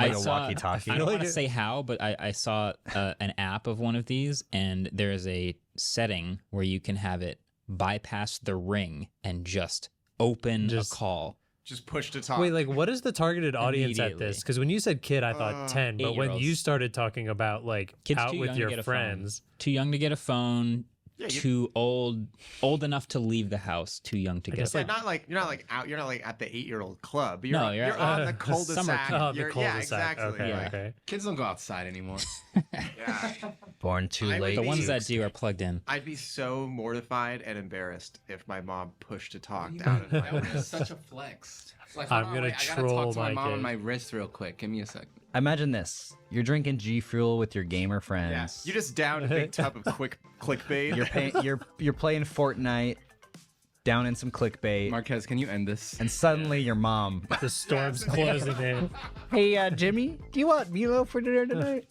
[SPEAKER 7] Like a walkie-talkie.
[SPEAKER 1] I don't want to say how, but I saw an app of one of these, and there is a setting where you can have it bypass the ring and just open
[SPEAKER 2] Just-
[SPEAKER 1] a call.
[SPEAKER 5] just push to talk."
[SPEAKER 2] Wait, like what is the targeted audience at
[SPEAKER 1] Immediately.
[SPEAKER 2] this? Because when you said kid, I thought 10, but when
[SPEAKER 1] 8-year-olds.
[SPEAKER 2] you started talking about like
[SPEAKER 1] Kids
[SPEAKER 2] out
[SPEAKER 1] too
[SPEAKER 2] with
[SPEAKER 1] young to
[SPEAKER 2] your
[SPEAKER 1] get a
[SPEAKER 2] friends,
[SPEAKER 1] phone. Too young to get a phone.
[SPEAKER 5] Yeah, you-
[SPEAKER 1] too old enough to leave the house. Too young to get.
[SPEAKER 2] guess
[SPEAKER 1] a
[SPEAKER 5] yeah,
[SPEAKER 1] phone.
[SPEAKER 5] not like you're not like out. You're not like at the 8-year-old club. You're
[SPEAKER 1] No,
[SPEAKER 5] on,
[SPEAKER 1] you're
[SPEAKER 5] you're
[SPEAKER 1] at
[SPEAKER 5] on
[SPEAKER 1] the
[SPEAKER 5] the cul-de-sac.
[SPEAKER 1] summer camp.
[SPEAKER 2] oh, the
[SPEAKER 5] You're-
[SPEAKER 2] cul-de-sac.
[SPEAKER 5] Yeah, exactly.
[SPEAKER 2] Okay,
[SPEAKER 1] Yeah.
[SPEAKER 2] okay.
[SPEAKER 6] Kids don't go outside anymore.
[SPEAKER 5] Yeah.
[SPEAKER 7] Born too
[SPEAKER 5] I would
[SPEAKER 7] late.
[SPEAKER 1] The ones
[SPEAKER 5] be-
[SPEAKER 1] that do are plugged in.
[SPEAKER 5] I'd be so mortified and embarrassed if my mom pushed to talk down in my
[SPEAKER 6] That would be
[SPEAKER 5] wrist.
[SPEAKER 6] such a flex. It's like,
[SPEAKER 2] I'm
[SPEAKER 6] hold on,
[SPEAKER 2] gonna
[SPEAKER 6] wait, I gotta
[SPEAKER 2] troll
[SPEAKER 6] talk to my
[SPEAKER 2] my
[SPEAKER 6] mom on
[SPEAKER 2] kid.
[SPEAKER 6] my wrist real quick. Give me a sec.
[SPEAKER 7] Imagine this: you're drinking G Fuel with your gamer friends.
[SPEAKER 5] Yeah. You just down a big tub of clickbait.
[SPEAKER 7] You're playing Fortnite, down in some clickbait,
[SPEAKER 6] Marquez, can you end this?
[SPEAKER 7] and suddenly your mom.
[SPEAKER 2] The storm's closing in.
[SPEAKER 7] Hey, Jimmy, do you want Milo for dinner tonight?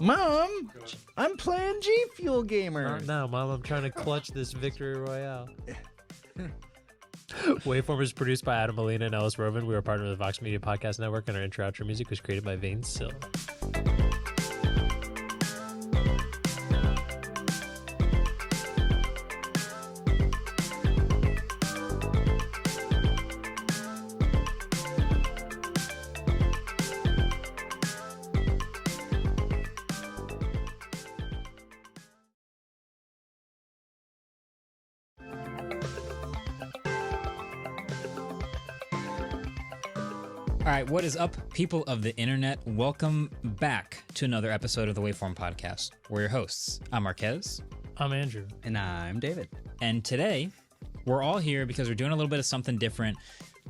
[SPEAKER 7] Mom, I'm playing G Fuel Gamer.
[SPEAKER 2] Not now, Mom. I'm trying to clutch this victory royale. Waveform is produced by Adam Molina and Ellis Roven. We are partnered with the Vox Media Podcast Network, and our intro-outro music was created by Vane Sill.
[SPEAKER 1] All right, what is up, people of the internet? Welcome back to another episode of the Waveform Podcast. We're your hosts. I'm Marquez.
[SPEAKER 2] I'm Andrew.
[SPEAKER 7] And I'm David.
[SPEAKER 1] And today, we're all here because we're doing a little bit of something different.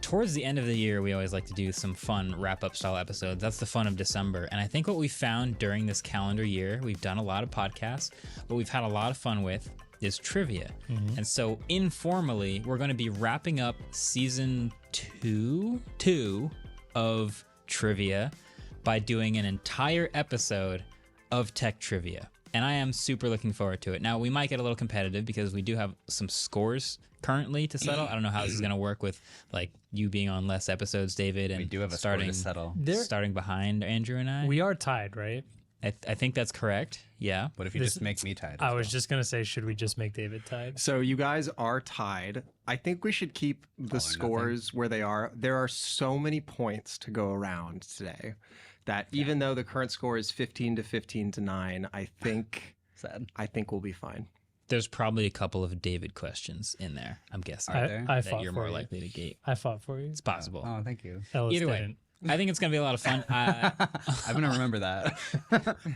[SPEAKER 1] Towards the end of the year, we always like to do some fun wrap-up style episodes. That's the fun of December. And I think what we found during this calendar year, we've done a lot of podcasts, but we've had a lot of fun with is trivia. And so informally, we're going to be wrapping up season two of trivia by doing an entire episode of tech trivia. And I am super looking forward to it. Now, we might get a little competitive because we do have some scores currently to settle. I don't know how this is going to work with like you being on less episodes, David, and
[SPEAKER 7] We do have a
[SPEAKER 1] starting
[SPEAKER 7] score to settle.
[SPEAKER 1] starting behind Andrew and I.
[SPEAKER 2] We are tied, right?
[SPEAKER 1] I think that's correct. Yeah.
[SPEAKER 7] What if you just make me tied?
[SPEAKER 2] I was just going to say, should we just make David tied?
[SPEAKER 5] So you guys are tied. I think we should keep the scores where they are. There are so many points to go around today that even though the current score is 15 to 15 to 9, I think
[SPEAKER 7] Sad.
[SPEAKER 5] we'll be fine.
[SPEAKER 1] There's probably a couple of David questions in there, I'm guessing.
[SPEAKER 7] Are there?
[SPEAKER 2] I
[SPEAKER 1] that
[SPEAKER 2] fought
[SPEAKER 1] you're
[SPEAKER 2] for
[SPEAKER 1] more
[SPEAKER 2] you.
[SPEAKER 1] likely to gate.
[SPEAKER 2] I fought for you.
[SPEAKER 1] It's possible.
[SPEAKER 7] Oh, thank you.
[SPEAKER 2] Ellis
[SPEAKER 1] Either way,
[SPEAKER 2] didn't.
[SPEAKER 1] I think it's going to be a lot of fun.
[SPEAKER 7] I'm gonna remember that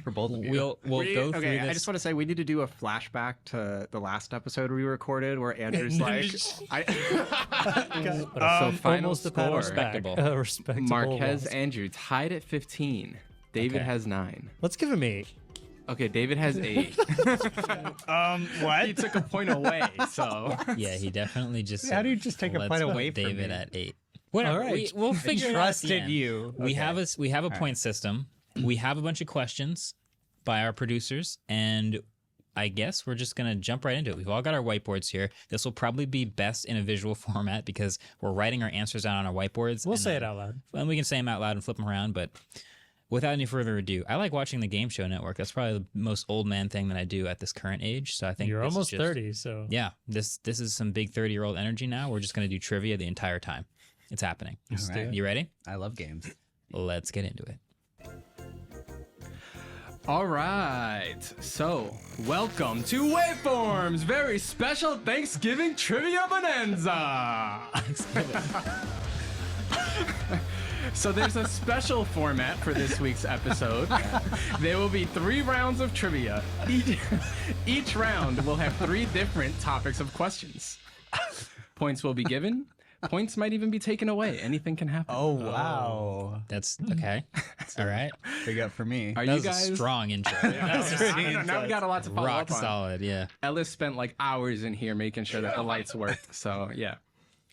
[SPEAKER 7] for both of you.
[SPEAKER 1] We'll go through this.
[SPEAKER 5] I just want to say we need to do a flashback to the last episode we recorded where Andrew's like,
[SPEAKER 6] So final
[SPEAKER 2] almost a pat on
[SPEAKER 6] score.
[SPEAKER 2] the back.
[SPEAKER 1] Respectable.
[SPEAKER 2] Respectable.
[SPEAKER 6] Marquez
[SPEAKER 2] loss.
[SPEAKER 6] Andrew tied at 15. David
[SPEAKER 1] Okay.
[SPEAKER 6] has 9.
[SPEAKER 2] Let's give him 8.
[SPEAKER 6] Okay, David has 8.
[SPEAKER 2] What?
[SPEAKER 6] He took a point away, so
[SPEAKER 1] Yeah, he definitely just.
[SPEAKER 7] How do you just take a
[SPEAKER 1] "Let's
[SPEAKER 7] point
[SPEAKER 1] put
[SPEAKER 7] away from
[SPEAKER 1] David
[SPEAKER 7] me?"
[SPEAKER 1] at 8. Whatever.
[SPEAKER 2] All right.
[SPEAKER 1] We'll figure it out. at the
[SPEAKER 7] trusted
[SPEAKER 1] end.
[SPEAKER 7] you.
[SPEAKER 1] We
[SPEAKER 7] Okay.
[SPEAKER 1] have a point system. We have a bunch of questions by our producers, and I guess we're just gonna jump right into it. We've all got our whiteboards here. This will probably be best in a visual format because we're writing our answers down on our whiteboards.
[SPEAKER 2] We'll
[SPEAKER 1] and
[SPEAKER 2] say
[SPEAKER 1] then-
[SPEAKER 2] it out loud.
[SPEAKER 1] And we can say them out loud and flip them around, but without any further ado, I like watching the Game Show Network. That's probably the most old man thing that I do at this current age. So I think
[SPEAKER 2] You're
[SPEAKER 1] this is
[SPEAKER 2] almost
[SPEAKER 1] just-
[SPEAKER 2] 30, so
[SPEAKER 1] Yeah, this is some big 30-year-old energy now. We're just going to do trivia the entire time. It's happening.
[SPEAKER 7] All right.
[SPEAKER 1] You ready?
[SPEAKER 7] I love games.
[SPEAKER 1] Let's get into it.
[SPEAKER 6] all right. So, welcome to Waveform's very special Thanksgiving Trivia Bonanza. So there's a special format for this week's episode. There will be 3 rounds of trivia. Each round will have 3 different topics of questions. Points will be given. Points might even be taken away. Anything can happen.
[SPEAKER 7] Oh wow,
[SPEAKER 1] That's okay. All right.
[SPEAKER 7] big up for me.
[SPEAKER 6] Are
[SPEAKER 1] That
[SPEAKER 6] you
[SPEAKER 1] was
[SPEAKER 6] guys?
[SPEAKER 1] a strong intro.
[SPEAKER 6] Now we got a lot to follow
[SPEAKER 1] Rock
[SPEAKER 6] up on.
[SPEAKER 1] solid, yeah.
[SPEAKER 6] Ellis spent like hours in here making sure that the lights worked. So yeah.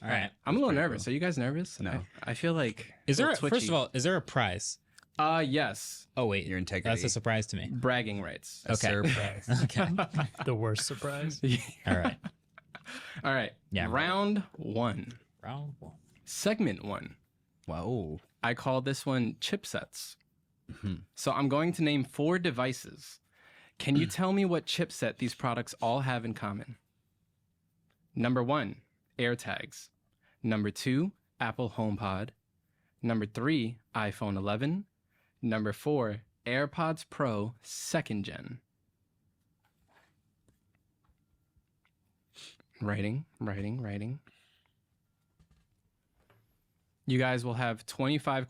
[SPEAKER 1] All right.
[SPEAKER 6] I'm a little nervous. Are you guys nervous?
[SPEAKER 7] No.
[SPEAKER 6] I feel like
[SPEAKER 1] Is there,
[SPEAKER 6] little
[SPEAKER 1] first of all, is there a prize?
[SPEAKER 6] yes.
[SPEAKER 1] Oh, wait.
[SPEAKER 7] Your integrity.
[SPEAKER 1] That's a surprise to me.
[SPEAKER 6] Bragging rights.
[SPEAKER 1] Okay.
[SPEAKER 7] Surprise.
[SPEAKER 1] Okay.
[SPEAKER 2] the worst surprise.
[SPEAKER 1] All right.
[SPEAKER 6] All right.
[SPEAKER 1] Yeah.
[SPEAKER 6] Round 1.
[SPEAKER 1] Round 1.
[SPEAKER 6] Segment 1.
[SPEAKER 7] Whoa.
[SPEAKER 6] I call this one chipsets. So I'm going to name 4 devices. Can you tell me what chipset these products all have in common? Number 1, AirTags. Number 2, Apple HomePod. Number 3, iPhone 11. Number 4, AirPods Pro 2nd Gen. Writing. You guys will have 25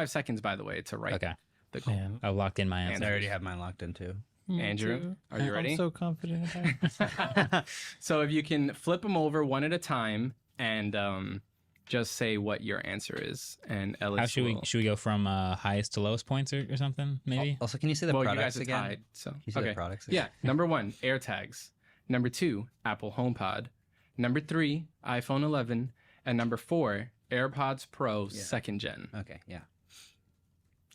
[SPEAKER 6] seconds, by the way, to write.
[SPEAKER 1] Okay.
[SPEAKER 6] The
[SPEAKER 2] Man,
[SPEAKER 1] I've locked in my
[SPEAKER 7] I
[SPEAKER 1] answer.
[SPEAKER 7] already have mine locked in too.
[SPEAKER 6] Andrew, are you ready?
[SPEAKER 2] I'm so confident about it.
[SPEAKER 6] So if you can flip them over one at a time and just say what your answer is, and Ellis
[SPEAKER 1] How should
[SPEAKER 6] will...
[SPEAKER 1] we go from highest to lowest points or something? Maybe.
[SPEAKER 7] Also, can you say the
[SPEAKER 6] Well, you
[SPEAKER 7] products
[SPEAKER 6] guys are
[SPEAKER 7] again?
[SPEAKER 6] tied, so
[SPEAKER 7] Can you say the products
[SPEAKER 6] Yeah,
[SPEAKER 7] again?
[SPEAKER 6] number 1, AirTags. Number 2, Apple HomePod. Number 3, iPhone 11, and number 4, AirPods Pro 2nd Gen.
[SPEAKER 7] Okay, yeah.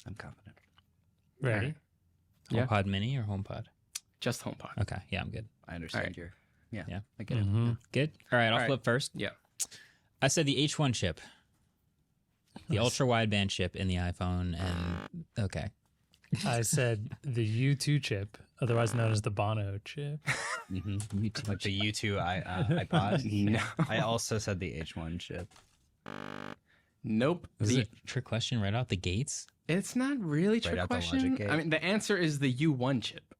[SPEAKER 7] I'm confident.
[SPEAKER 2] Ready?
[SPEAKER 6] Yeah.
[SPEAKER 1] HomePod Mini or HomePod?
[SPEAKER 6] Just HomePod.
[SPEAKER 1] Okay, yeah, I'm good.
[SPEAKER 7] I understand
[SPEAKER 6] Alright.
[SPEAKER 7] your. Yeah,
[SPEAKER 1] Yeah.
[SPEAKER 7] I get it.
[SPEAKER 2] Mhm.
[SPEAKER 1] Good. All right, I'll
[SPEAKER 6] All right.
[SPEAKER 1] flip first.
[SPEAKER 6] Yeah.
[SPEAKER 1] I said the H1 chip, the ultra wideband chip in the iPhone, and okay.
[SPEAKER 2] I said the U2 chip, otherwise known as the Bono chip.
[SPEAKER 7] Like the U2 iPod.
[SPEAKER 6] No.
[SPEAKER 7] I also said the H1 chip.
[SPEAKER 6] Nope.
[SPEAKER 1] Was it a trick question right out the gates?
[SPEAKER 6] It's not really a trick
[SPEAKER 7] out the logic
[SPEAKER 6] question.
[SPEAKER 7] gate.
[SPEAKER 6] I mean, the answer is the U1 chip.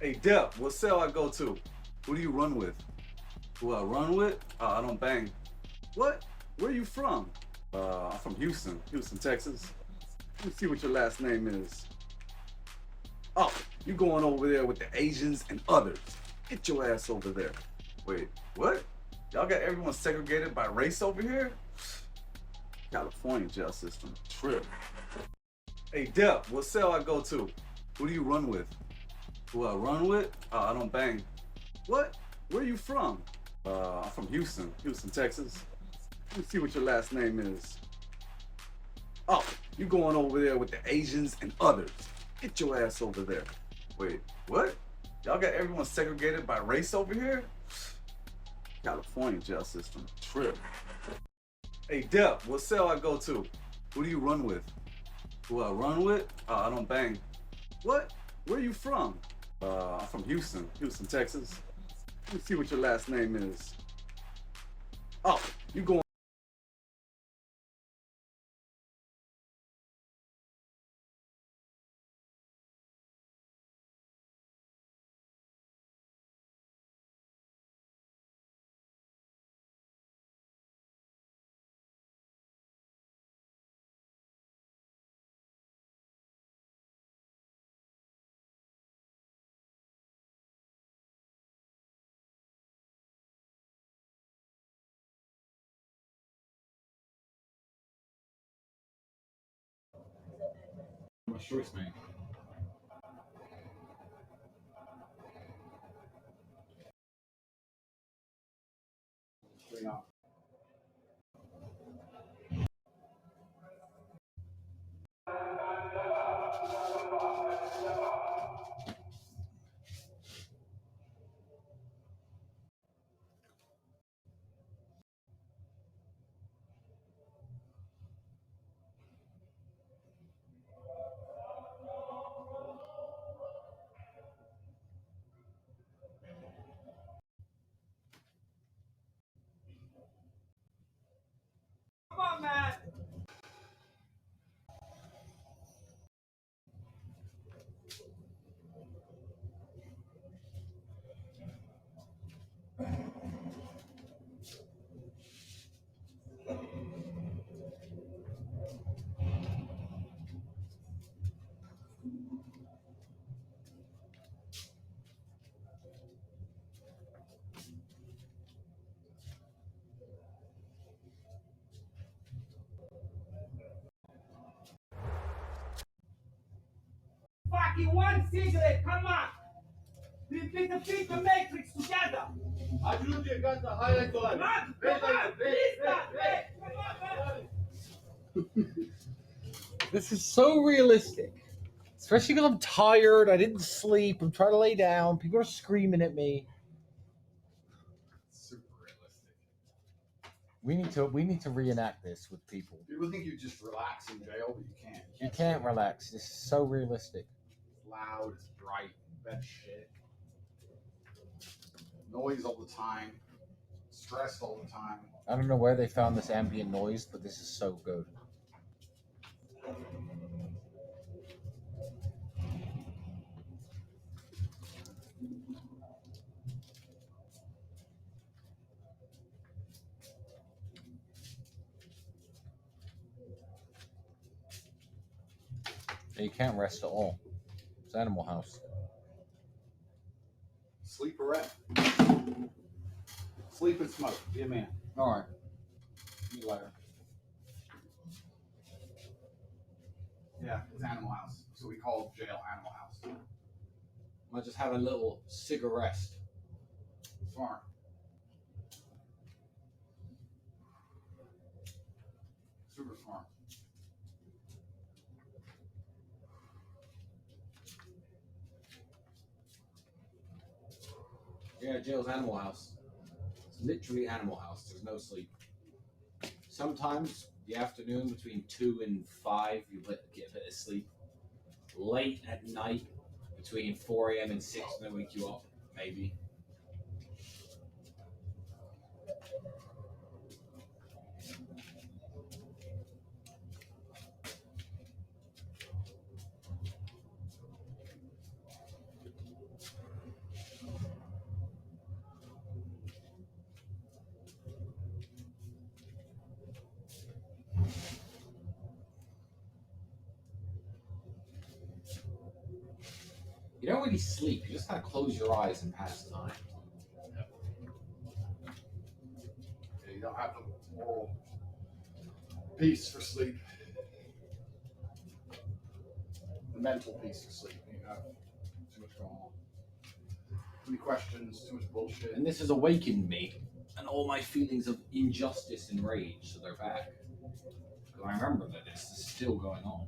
[SPEAKER 8] Hey, Dep, what cell I go to? Who do you run with? Who I run with? I don't bang. What? Where you from? I'm from Houston, Texas. Let me see what your last name is. Oh, you going over there with the Asians and others. Get your ass over there. Wait, what? Y'all got everyone segregated by race over here? California jail system, trip. Hey, Dep, what cell I go to? Who do you run with? Who I run with? I don't bang. What? Where you from? I'm from Houston, Texas. Let me see what your last name is. Oh, you going over there with the Asians and others. Get your ass over there. Wait, what? Y'all got everyone segregated by race over here? California jail system, trip. Hey, Dep, what cell I go to? Who do you run with? Who I run with? I don't bang. What? Where you from? I'm from Houston, Texas. Let me see what your last name is. Oh, you going
[SPEAKER 9] shorts, man.
[SPEAKER 10] Fucking one cigarette, come on! We defeat the Matrix together! Ajunge got the highlight on. Come on, please stop! Come on.
[SPEAKER 9] This is so realistic. Especially because I'm tired. I didn't sleep. I'm trying to lay down. People are screaming at me. Super realistic. We need to reenact this with people.
[SPEAKER 11] People think you just relax in jail, but you can't.
[SPEAKER 9] You can't relax. This is so realistic.
[SPEAKER 11] It's loud, it's bright, bad shit. Noise all the time. stressed all the time.
[SPEAKER 9] I don't know where they found this ambient noise, but this is so good. And you can't rest at all. It's Animal House.
[SPEAKER 11] Sleep or rest? Sleep and smoke. Be a man.
[SPEAKER 9] All right. See you later.
[SPEAKER 11] Yeah, it's Animal House. So we call jail Animal House.
[SPEAKER 9] I might just have a little cigarette.
[SPEAKER 11] Smart. Super smart.
[SPEAKER 9] Yeah, jail's Animal House. It's literally Animal House. There's no sleep. Sometimes the afternoon between 2 and 5, you get a bit of sleep. Late at night, between 4 a.m. and 6, and they wake you up, maybe. You don't really sleep. You just kind of close your eyes and pass time.
[SPEAKER 11] Yeah, you don't have the moral peace for sleep. The mental peace for sleep. You have too much going on. Too many questions, too much bullshit.
[SPEAKER 9] And this has awakened me, and all my feelings of injustice and rage, so they're back. Because I remember that this is still going on.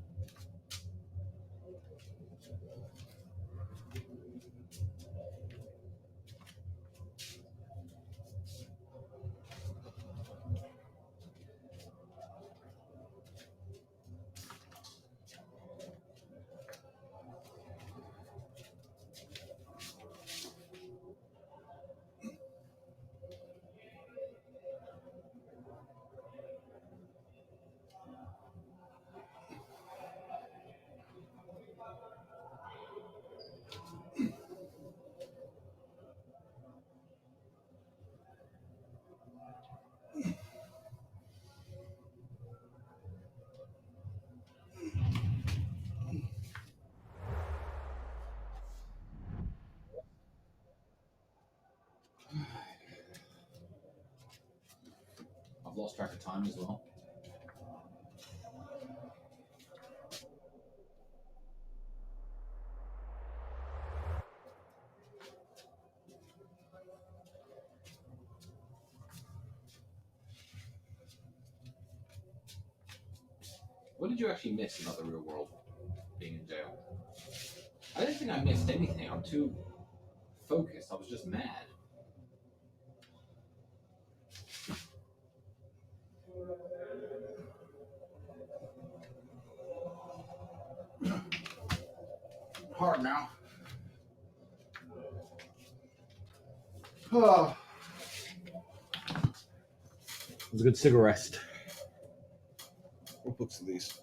[SPEAKER 9] I've lost track of time as well. What did you actually miss about the real world, being in jail? I didn't think I missed anything. I'm too focused. I was just mad.
[SPEAKER 11] Hard now. Oh.
[SPEAKER 9] It was a good cigarette. What books are these?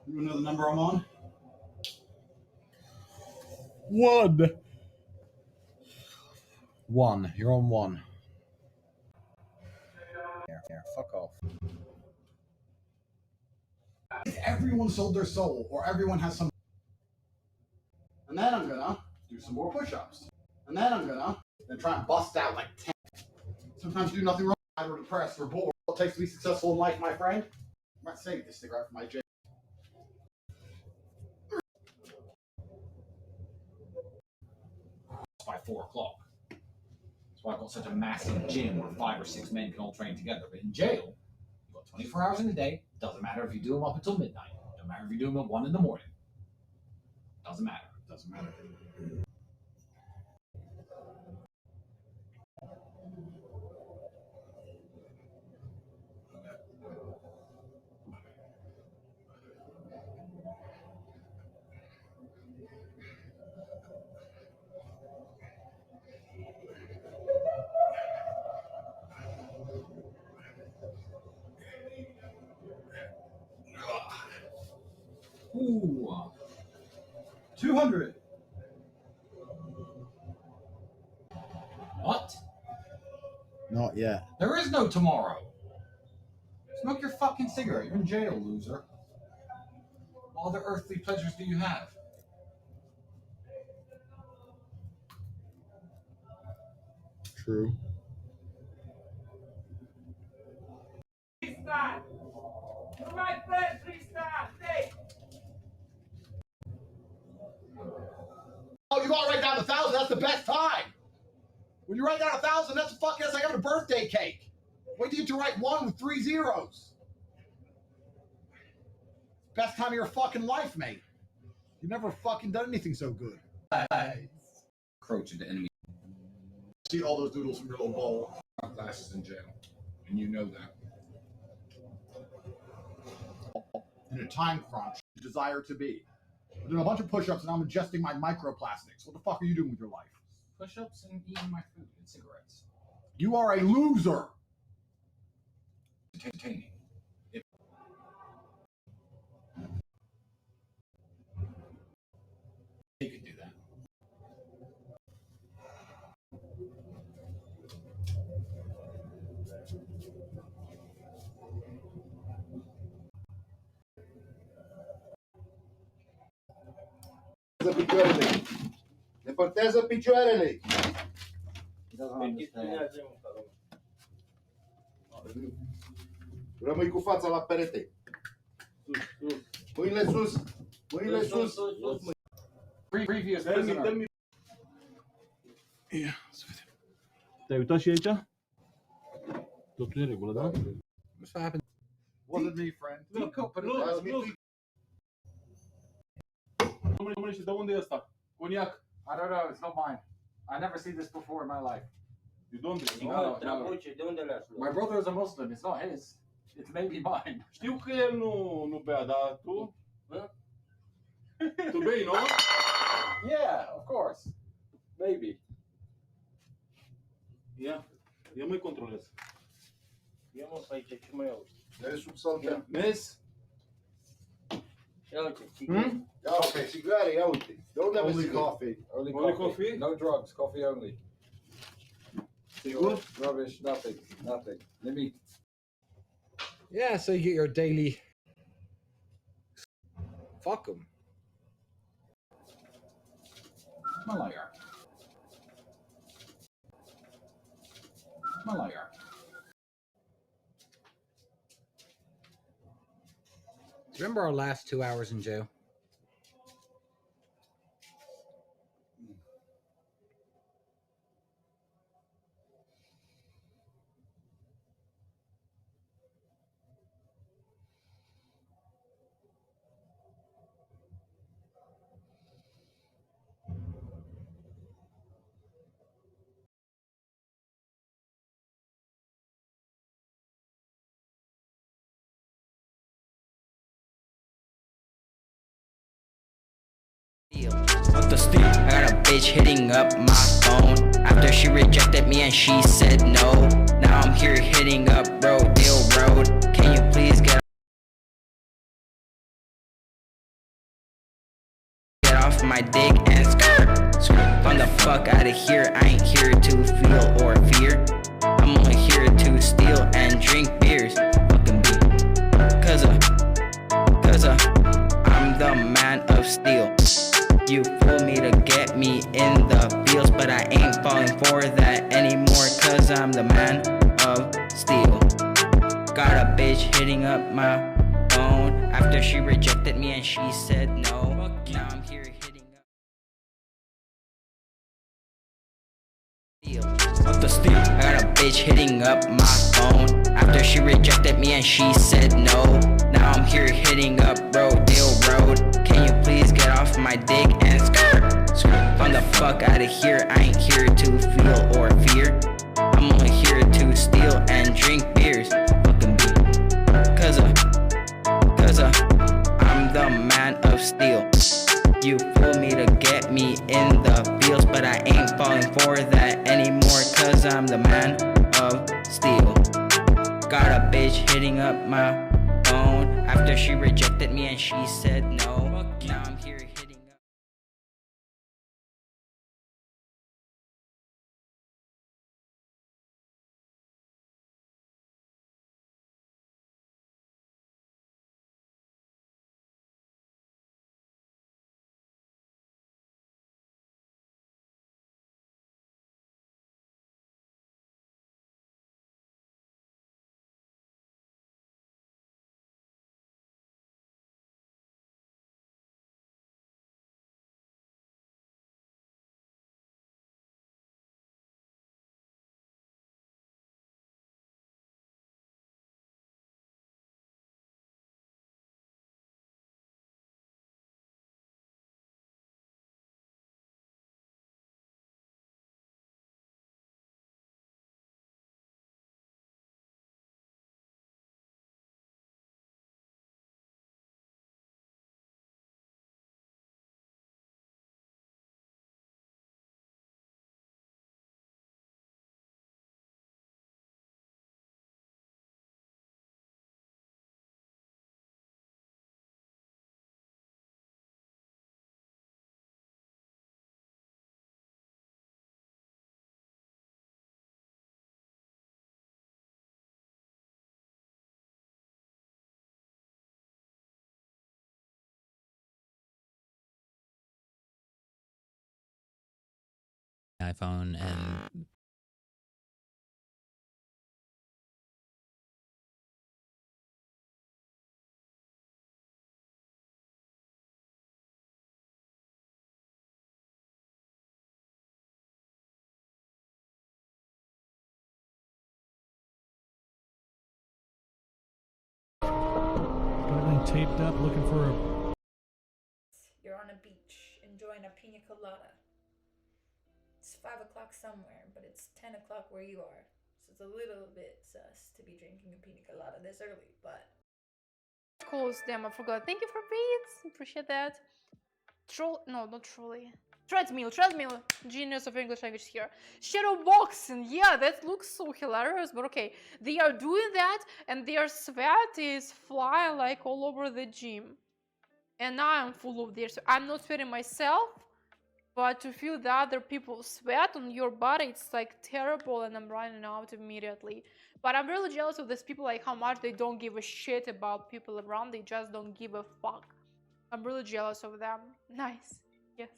[SPEAKER 11] You know the number I'm on?
[SPEAKER 9] 1. 1. You're on 1. Yeah, fuck off.
[SPEAKER 11] If everyone sold their soul, or everyone has some. And then I'm gonna do some more push-ups. And then I'm gonna then try and bust out like 10. Sometimes do nothing wrong, or depressed, or bored. What it takes to be successful in life, my friend? I might save this cigarette for my jail.
[SPEAKER 9] By 4 o'clock. That's why I've got such a massive gym where 5 or 6 men can all train together. But in jail, you've got 24 hours in a day. Doesn't matter if you do them up until midnight. Doesn't matter if you do them at 1 in the morning. Doesn't matter. Doesn't matter. Ooh.
[SPEAKER 11] 200.
[SPEAKER 9] What?
[SPEAKER 11] Not yet.
[SPEAKER 9] There is no tomorrow. Smoke your fucking cigarette. You're in jail, loser. What other earthly pleasures do you have?
[SPEAKER 11] True.
[SPEAKER 10] Freestyle. To my friend, freestyle. Hey.
[SPEAKER 11] Oh, you gotta write down 1,000. That's the best time. When you write down 1,000, that's like having a birthday cake. Wait till you write 1 with 3 zeros. Best time of your fucking life, mate. You've never fucking done anything so good.
[SPEAKER 9] Approach the enemy.
[SPEAKER 11] See all those doodles from your little bowl.
[SPEAKER 9] Glasses in jail, and you know that.
[SPEAKER 11] In a time crunch, you desire to be. I'm doing a bunch of push-ups and I'm ingesting my microplastics. What the fuck are you doing with your life?
[SPEAKER 9] Push-ups and eating my food and cigarettes.
[SPEAKER 11] You are a loser.
[SPEAKER 9] Entertaining. You could do that.
[SPEAKER 11] Picioarele. Depărtează picioarele. Rămâi cu fața la perete. Mâinile sus. Mâinile sus.
[SPEAKER 9] Previous prisoner.
[SPEAKER 5] Yeah.
[SPEAKER 12] Te-ai uitat și aici? Totul e în regulă, da?
[SPEAKER 5] What's happened?
[SPEAKER 11] Wasn't me, friend.
[SPEAKER 12] Domnule, și de unde e ăsta? Coniac.
[SPEAKER 9] I don't know, it's not mine. I never seen this before in my life.
[SPEAKER 12] De unde?
[SPEAKER 9] No. My brother is a Muslim, it's not his. It's maybe mine.
[SPEAKER 12] Știu că el nu bea, dar tu? Tu bei, nu?
[SPEAKER 9] Yeah, of course. Maybe.
[SPEAKER 12] Ia mai controlez.
[SPEAKER 13] Ia mă pe aici, ce mai auzi?
[SPEAKER 11] Mergi sub saltea.
[SPEAKER 12] Vezi?
[SPEAKER 13] Ia uite,
[SPEAKER 11] Ia uite, țigare, ia uite. De unde aveți coffee?
[SPEAKER 9] Only
[SPEAKER 12] Only
[SPEAKER 9] coffee.
[SPEAKER 12] coffee?
[SPEAKER 9] No drugs, coffee only.
[SPEAKER 12] Sigur?
[SPEAKER 9] Rubbish, nothing. Let me. Yeah, so you get your daily. Fuck them. Malaya. Remember our last 2 hours in jail?
[SPEAKER 14] Up the steep, I got a bitch hitting up my phone after she rejected me and she said no. Now I'm here hitting up Rodale Road. Can you please get off my dick and skirt? From the fuck out of here. I ain't here to feel or fear. I'm only here to steal and drink beers. Fucking beer. Cause I'm the man of steel. You fooled me to get me in the fields, but I ain't falling for that anymore, cause I'm the man of steel. Got a bitch hitting up my phone after she rejected me and she said no. Now I'm here hitting up the steep. I got a bitch hitting up my phone after she rejected me and she said no. Now I'm here hitting up Rodale Road. Can you please get off my dick and skirt? From the fuck out of here. I ain't here to feel or fear. I'm only here to steal and drink beers. Fucking beer. Cause I'm the man of steel. You fooled me to get me in the fields, but I ain't falling for that anymore, cause I'm the man of steel. Got a bitch hitting up my phone phone after she rejected me and she said no. Now I'm here hitting up.
[SPEAKER 1] iPhone and
[SPEAKER 2] Everything taped up, looking for a.
[SPEAKER 15] You're on a beach, enjoying a pina colada. It's 5 o'clock somewhere, but it's 10 o'clock where you are. So it's a little bit sus to be drinking a pina colada this early, but...
[SPEAKER 16] Calls them, I forgot. Thank you for beats. Appreciate that. No, not trolley. Treadmill. Genius of English language here. Shadow boxing. Yeah, that looks so hilarious, but okay. They are doing that, and their sweat is flying like all over the gym. And now I'm full of this. I'm not sweating myself, but to feel the other people's sweat on your body, it's like terrible, and I'm running out immediately. But I'm really jealous of these people, like how much they don't give a shit about people around. They just don't give a fuck. I'm really jealous of them. Nice. Yes.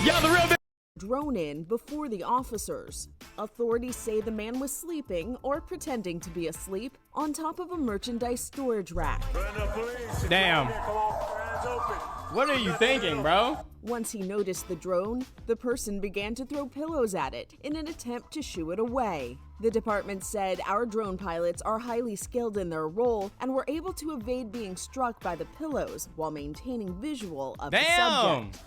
[SPEAKER 17] Yeah, the real drone in before the officers. Authorities say the man was sleeping or pretending to be asleep on top of a merchandise storage rack.
[SPEAKER 18] Damn. What are you thinking, bro?
[SPEAKER 17] Once he noticed the drone, the person began to throw pillows at it in an attempt to shoo it away. The department said our drone pilots are highly skilled in their role and were able to evade being struck by the pillows while maintaining visual of the subject.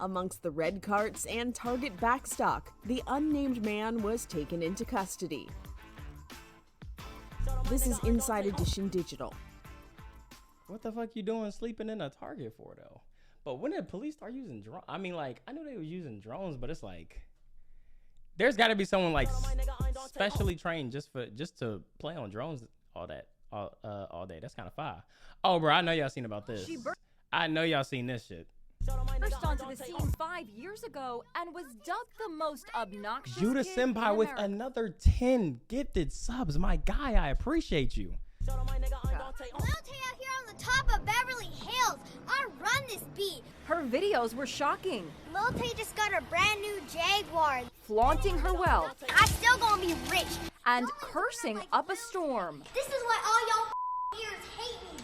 [SPEAKER 17] Amongst the red carts and Target backstock, the unnamed man was taken into custody. This is Inside Edition Digital.
[SPEAKER 18] What the fuck you doing sleeping in a Target for, though? But when did police start using drones? I mean, like, I knew they were using drones, but it's like, there's got to be someone like specially trained just to play on drones all day. That's kind of fire. Oh, bro, I know y'all seen about this. I know y'all seen this shit.
[SPEAKER 19] Burst onto the scene 5 years ago and was dubbed the most obnoxious
[SPEAKER 18] Judah
[SPEAKER 19] kid
[SPEAKER 18] Senpai
[SPEAKER 19] in
[SPEAKER 18] with
[SPEAKER 19] America.
[SPEAKER 18] another 10 gifted subs. My guy, I appreciate you.
[SPEAKER 20] Lil Tay out here on the top of Beverly Hills. I run this beat.
[SPEAKER 19] Her videos were shocking,
[SPEAKER 20] Lil Tay just got a brand new Jaguar.
[SPEAKER 19] flaunting her wealth
[SPEAKER 20] I still gonna be rich.
[SPEAKER 19] and cursing up a storm.
[SPEAKER 20] This is why all y'all ears hate me.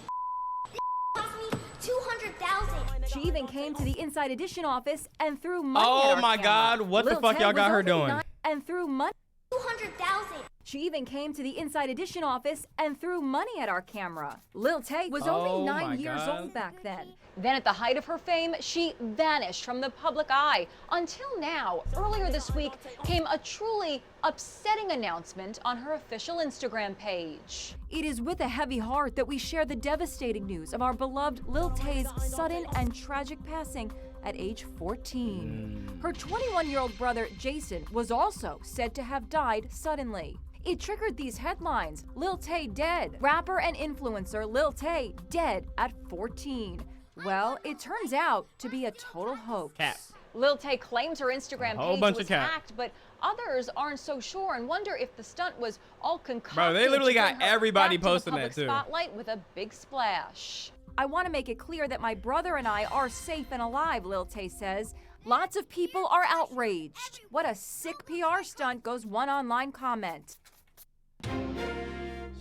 [SPEAKER 20] This cost me $200,000.
[SPEAKER 19] She even came to the Inside Edition office and threw money
[SPEAKER 18] Oh
[SPEAKER 19] at our
[SPEAKER 18] my
[SPEAKER 19] camera.
[SPEAKER 18] God, what the
[SPEAKER 19] Lil
[SPEAKER 18] fuck
[SPEAKER 19] Tay
[SPEAKER 18] y'all
[SPEAKER 19] was
[SPEAKER 18] got her
[SPEAKER 19] opening
[SPEAKER 18] doing?
[SPEAKER 19] night And threw money.
[SPEAKER 20] 200,000.
[SPEAKER 19] She even came to the Inside Edition office and threw money at our camera. Lil Tay was
[SPEAKER 16] Oh
[SPEAKER 19] only
[SPEAKER 16] my
[SPEAKER 19] 9 years
[SPEAKER 16] God.
[SPEAKER 19] old back then. Then at the height of her fame, she vanished from the public eye. Until now, earlier this week, came a truly upsetting announcement on her official Instagram page. It is with a heavy heart that we share the devastating news of our beloved Lil Tay's sudden and tragic passing at age 14. Her 21-year-old brother, Jason, was also said to have died suddenly. It triggered these headlines: Lil Tay dead. Rapper and influencer Lil Tay dead at 14. Well, it turns out to be a total hoax.
[SPEAKER 18] Cap.
[SPEAKER 19] Lil Tay claims her Instagram
[SPEAKER 18] A whole
[SPEAKER 19] page
[SPEAKER 18] bunch of
[SPEAKER 19] was
[SPEAKER 18] cap.
[SPEAKER 19] hacked, but others aren't so sure and wonder if the stunt was all concocted.
[SPEAKER 18] Bro, they literally
[SPEAKER 19] to
[SPEAKER 18] got
[SPEAKER 19] bring her
[SPEAKER 18] everybody
[SPEAKER 19] back to the
[SPEAKER 18] posting that
[SPEAKER 19] public
[SPEAKER 18] too.
[SPEAKER 19] Spotlight with a big splash. I want to make it clear that my brother and I are safe and alive, Lil Tay says. Lots of people are outraged. What a sick PR stunt, goes one online comment.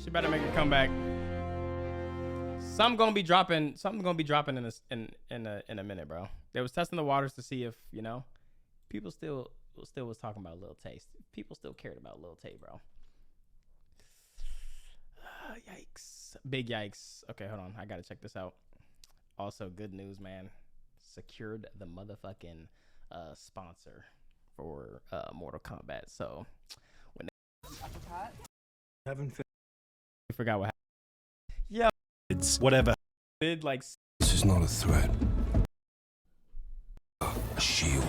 [SPEAKER 18] She better make a comeback. Something gonna be dropping in a minute, bro. They was testing the waters to see if, you know, people still was talking about Lil Tay. People still cared about Lil Tay, bro. Yikes. Big yikes. Okay, hold on. I gotta check this out. Also, good news, man. Secured the motherfucking sponsor for Mortal Kombat. So when
[SPEAKER 12] Haven't
[SPEAKER 18] I forgot what happened. Yeah.
[SPEAKER 12] It's whatever.
[SPEAKER 18] Did like
[SPEAKER 21] This is not a threat. A shield.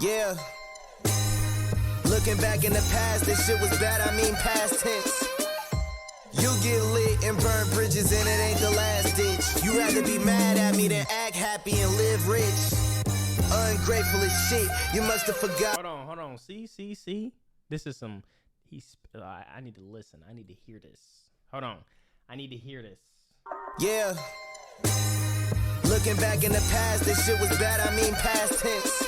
[SPEAKER 22] Yeah. Looking back in the past, this shit was bad, I mean past tense. You get lit and burn bridges and it ain't the last ditch. You rather be mad at me than act happy and live rich. Ungrateful as shit, you must have forgot.
[SPEAKER 18] Hold on. See. This is some, I need to listen. I need to hear this. Hold on. I need to hear this.
[SPEAKER 22] Yeah. Looking back in the past, this shit was bad, I mean past tense.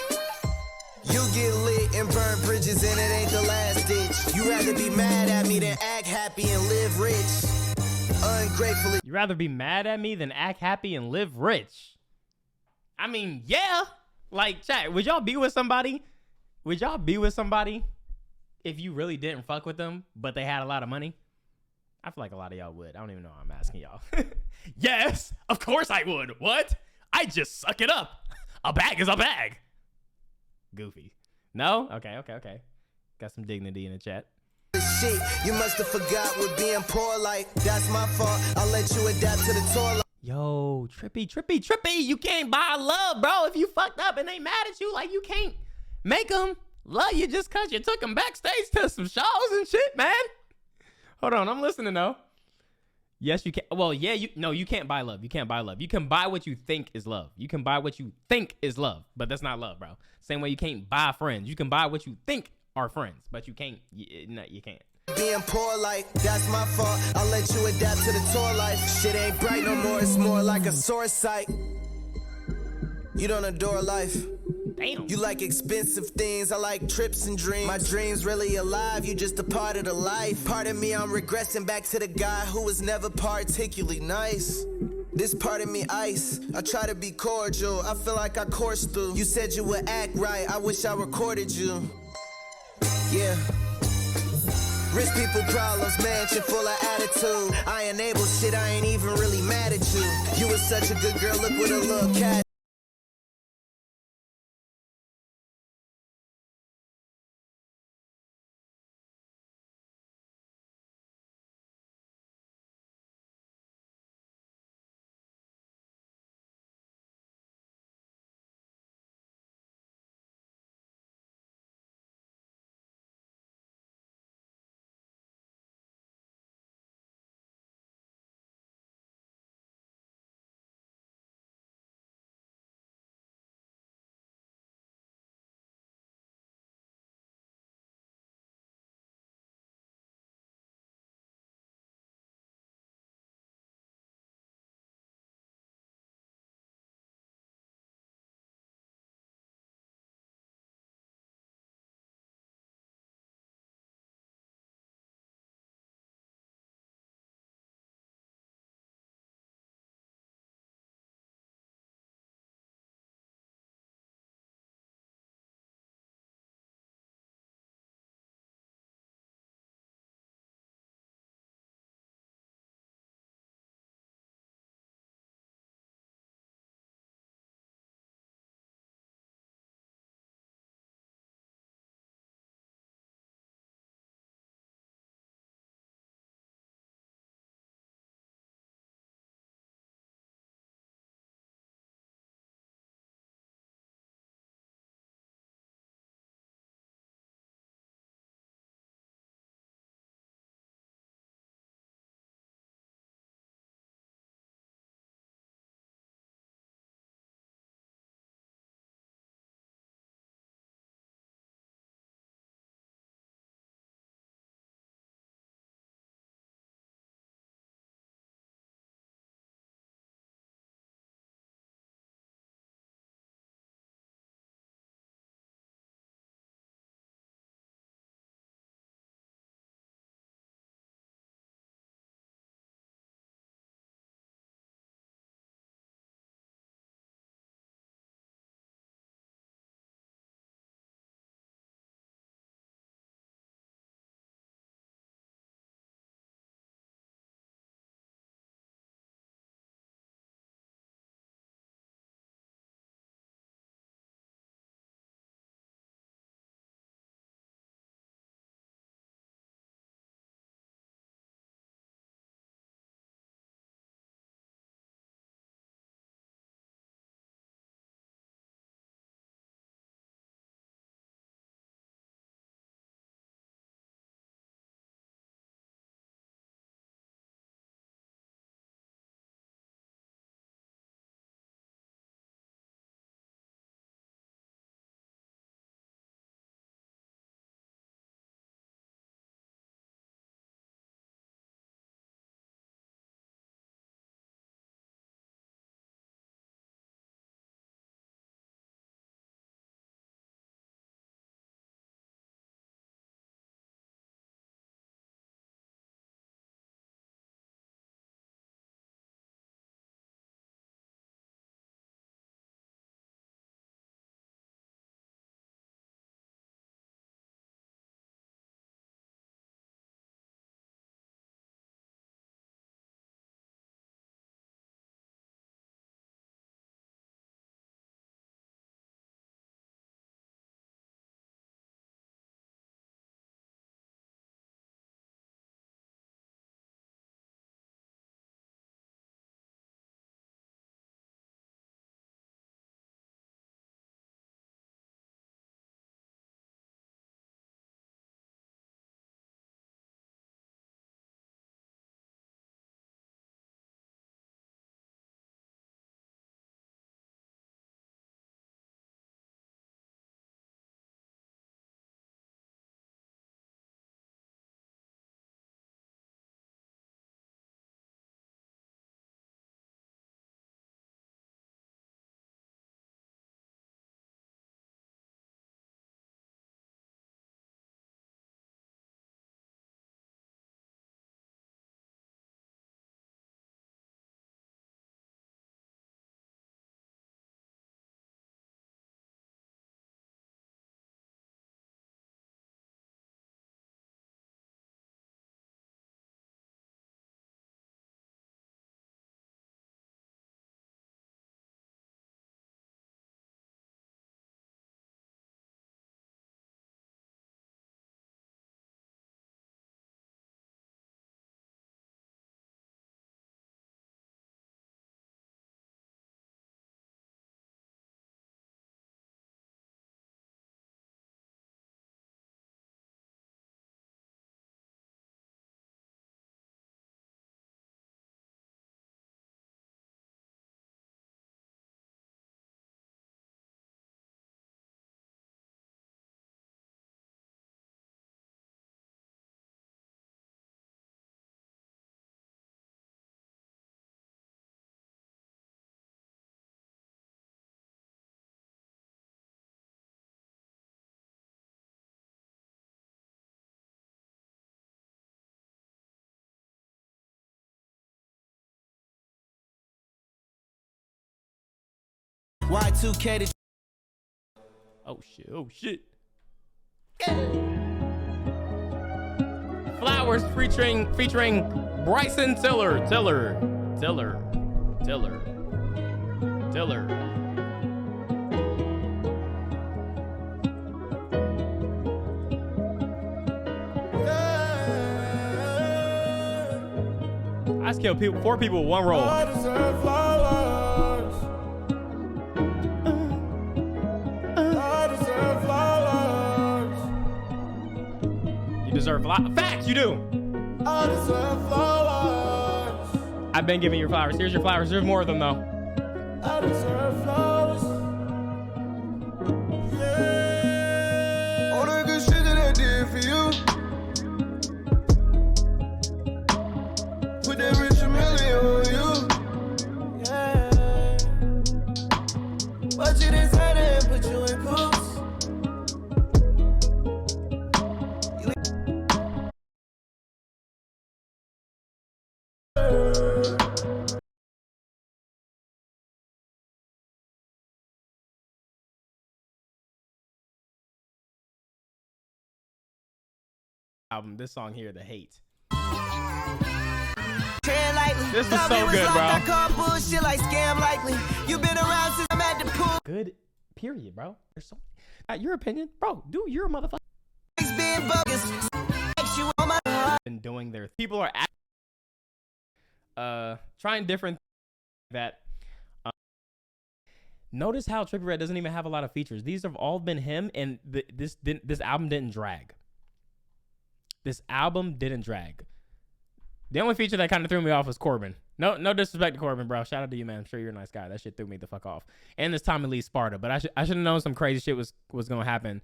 [SPEAKER 22] You get lit and burn bridges and it ain't the last ditch. You rather be mad at me than act happy and live rich. Ungrateful.
[SPEAKER 18] You rather be mad at me than act happy and live rich? I mean, yeah. Like, chat, would y'all be with somebody? Would y'all be with somebody if you really didn't fuck with them, but they had a lot of money? I feel like a lot of y'all would. I don't even know why I'm asking y'all. Yes, of course I would. What? I just suck it up. A bag is a bag. Goofy. No? Okay. Got some dignity in the chat.
[SPEAKER 22] Shit, you must have forgot what being poor like. That's my fault. I'll let you adapt to the tour.
[SPEAKER 18] Yo, trippy. You can't buy love, bro. If you fucked up and they mad at you, like, you can't make them love you just because you took them backstage to some shows and shit, man. Hold on, I'm listening, though. Yes, you can. Well, yeah, you can't buy love. You can't buy love. You can buy what you think is love. You can buy what you think is love, but that's not love, bro. Same way you can't buy friends. You can buy what you think are friends, but you can't. No, you can't.
[SPEAKER 22] Being poor like, that's my fault. I'll let you adapt to the tour life. Shit ain't bright no more. It's more like a sore sight. You don't adore life.
[SPEAKER 18] Damn.
[SPEAKER 22] You like expensive things. I like trips and dreams. My dreams really alive. You just a part of the life. Pardon me, I'm regressing back to the guy who was never particularly nice. This part of me ice. I try to be cordial. I feel like I coursed through. You said you would act right. I wish I recorded you. Yeah. Rich people problems, mansion full of attitude. I enable shit, I ain't even really mad at you. You was such a good girl, look what a little cat. Y2K to
[SPEAKER 18] Oh shit, oh shit. Flowers featuring Bryson Tiller. I just killed 4 people with 1 roll.
[SPEAKER 10] I deserve flowers. I deserve flowers.
[SPEAKER 18] You deserve facts, you do.
[SPEAKER 10] I deserve flowers.
[SPEAKER 18] I've been giving you flowers. Here's your flowers. There's more of them though.
[SPEAKER 10] I deserve flowers. Yeah. All the good shit that I did for you. Put that rich million on you. Yeah. Budget inside and put you in coops.
[SPEAKER 18] Album, this song here, The Hate.
[SPEAKER 22] This
[SPEAKER 18] is so good, bro.
[SPEAKER 22] I call bullshit like scam likely. You been around since I'm at the pool.
[SPEAKER 18] Good, period, bro. There's so your opinion, bro. Dude, you're a motherfucker.
[SPEAKER 22] Being bogus.
[SPEAKER 18] Been doing their people are trying different that. Notice how Trippie Redd doesn't even have a lot of features. These have all been him, and this album didn't drag. This album didn't drag. The only feature that kind of threw me off was Corbin. No disrespect to Corbin, bro. Shout out to you, man. I'm sure you're a nice guy. That shit threw me the fuck off. And this Tommy Lee Sparta, but I should have known some crazy shit was gonna happen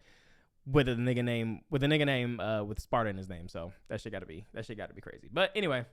[SPEAKER 18] with a nigga name with Sparta in his name. So that shit gotta be crazy. But anyway,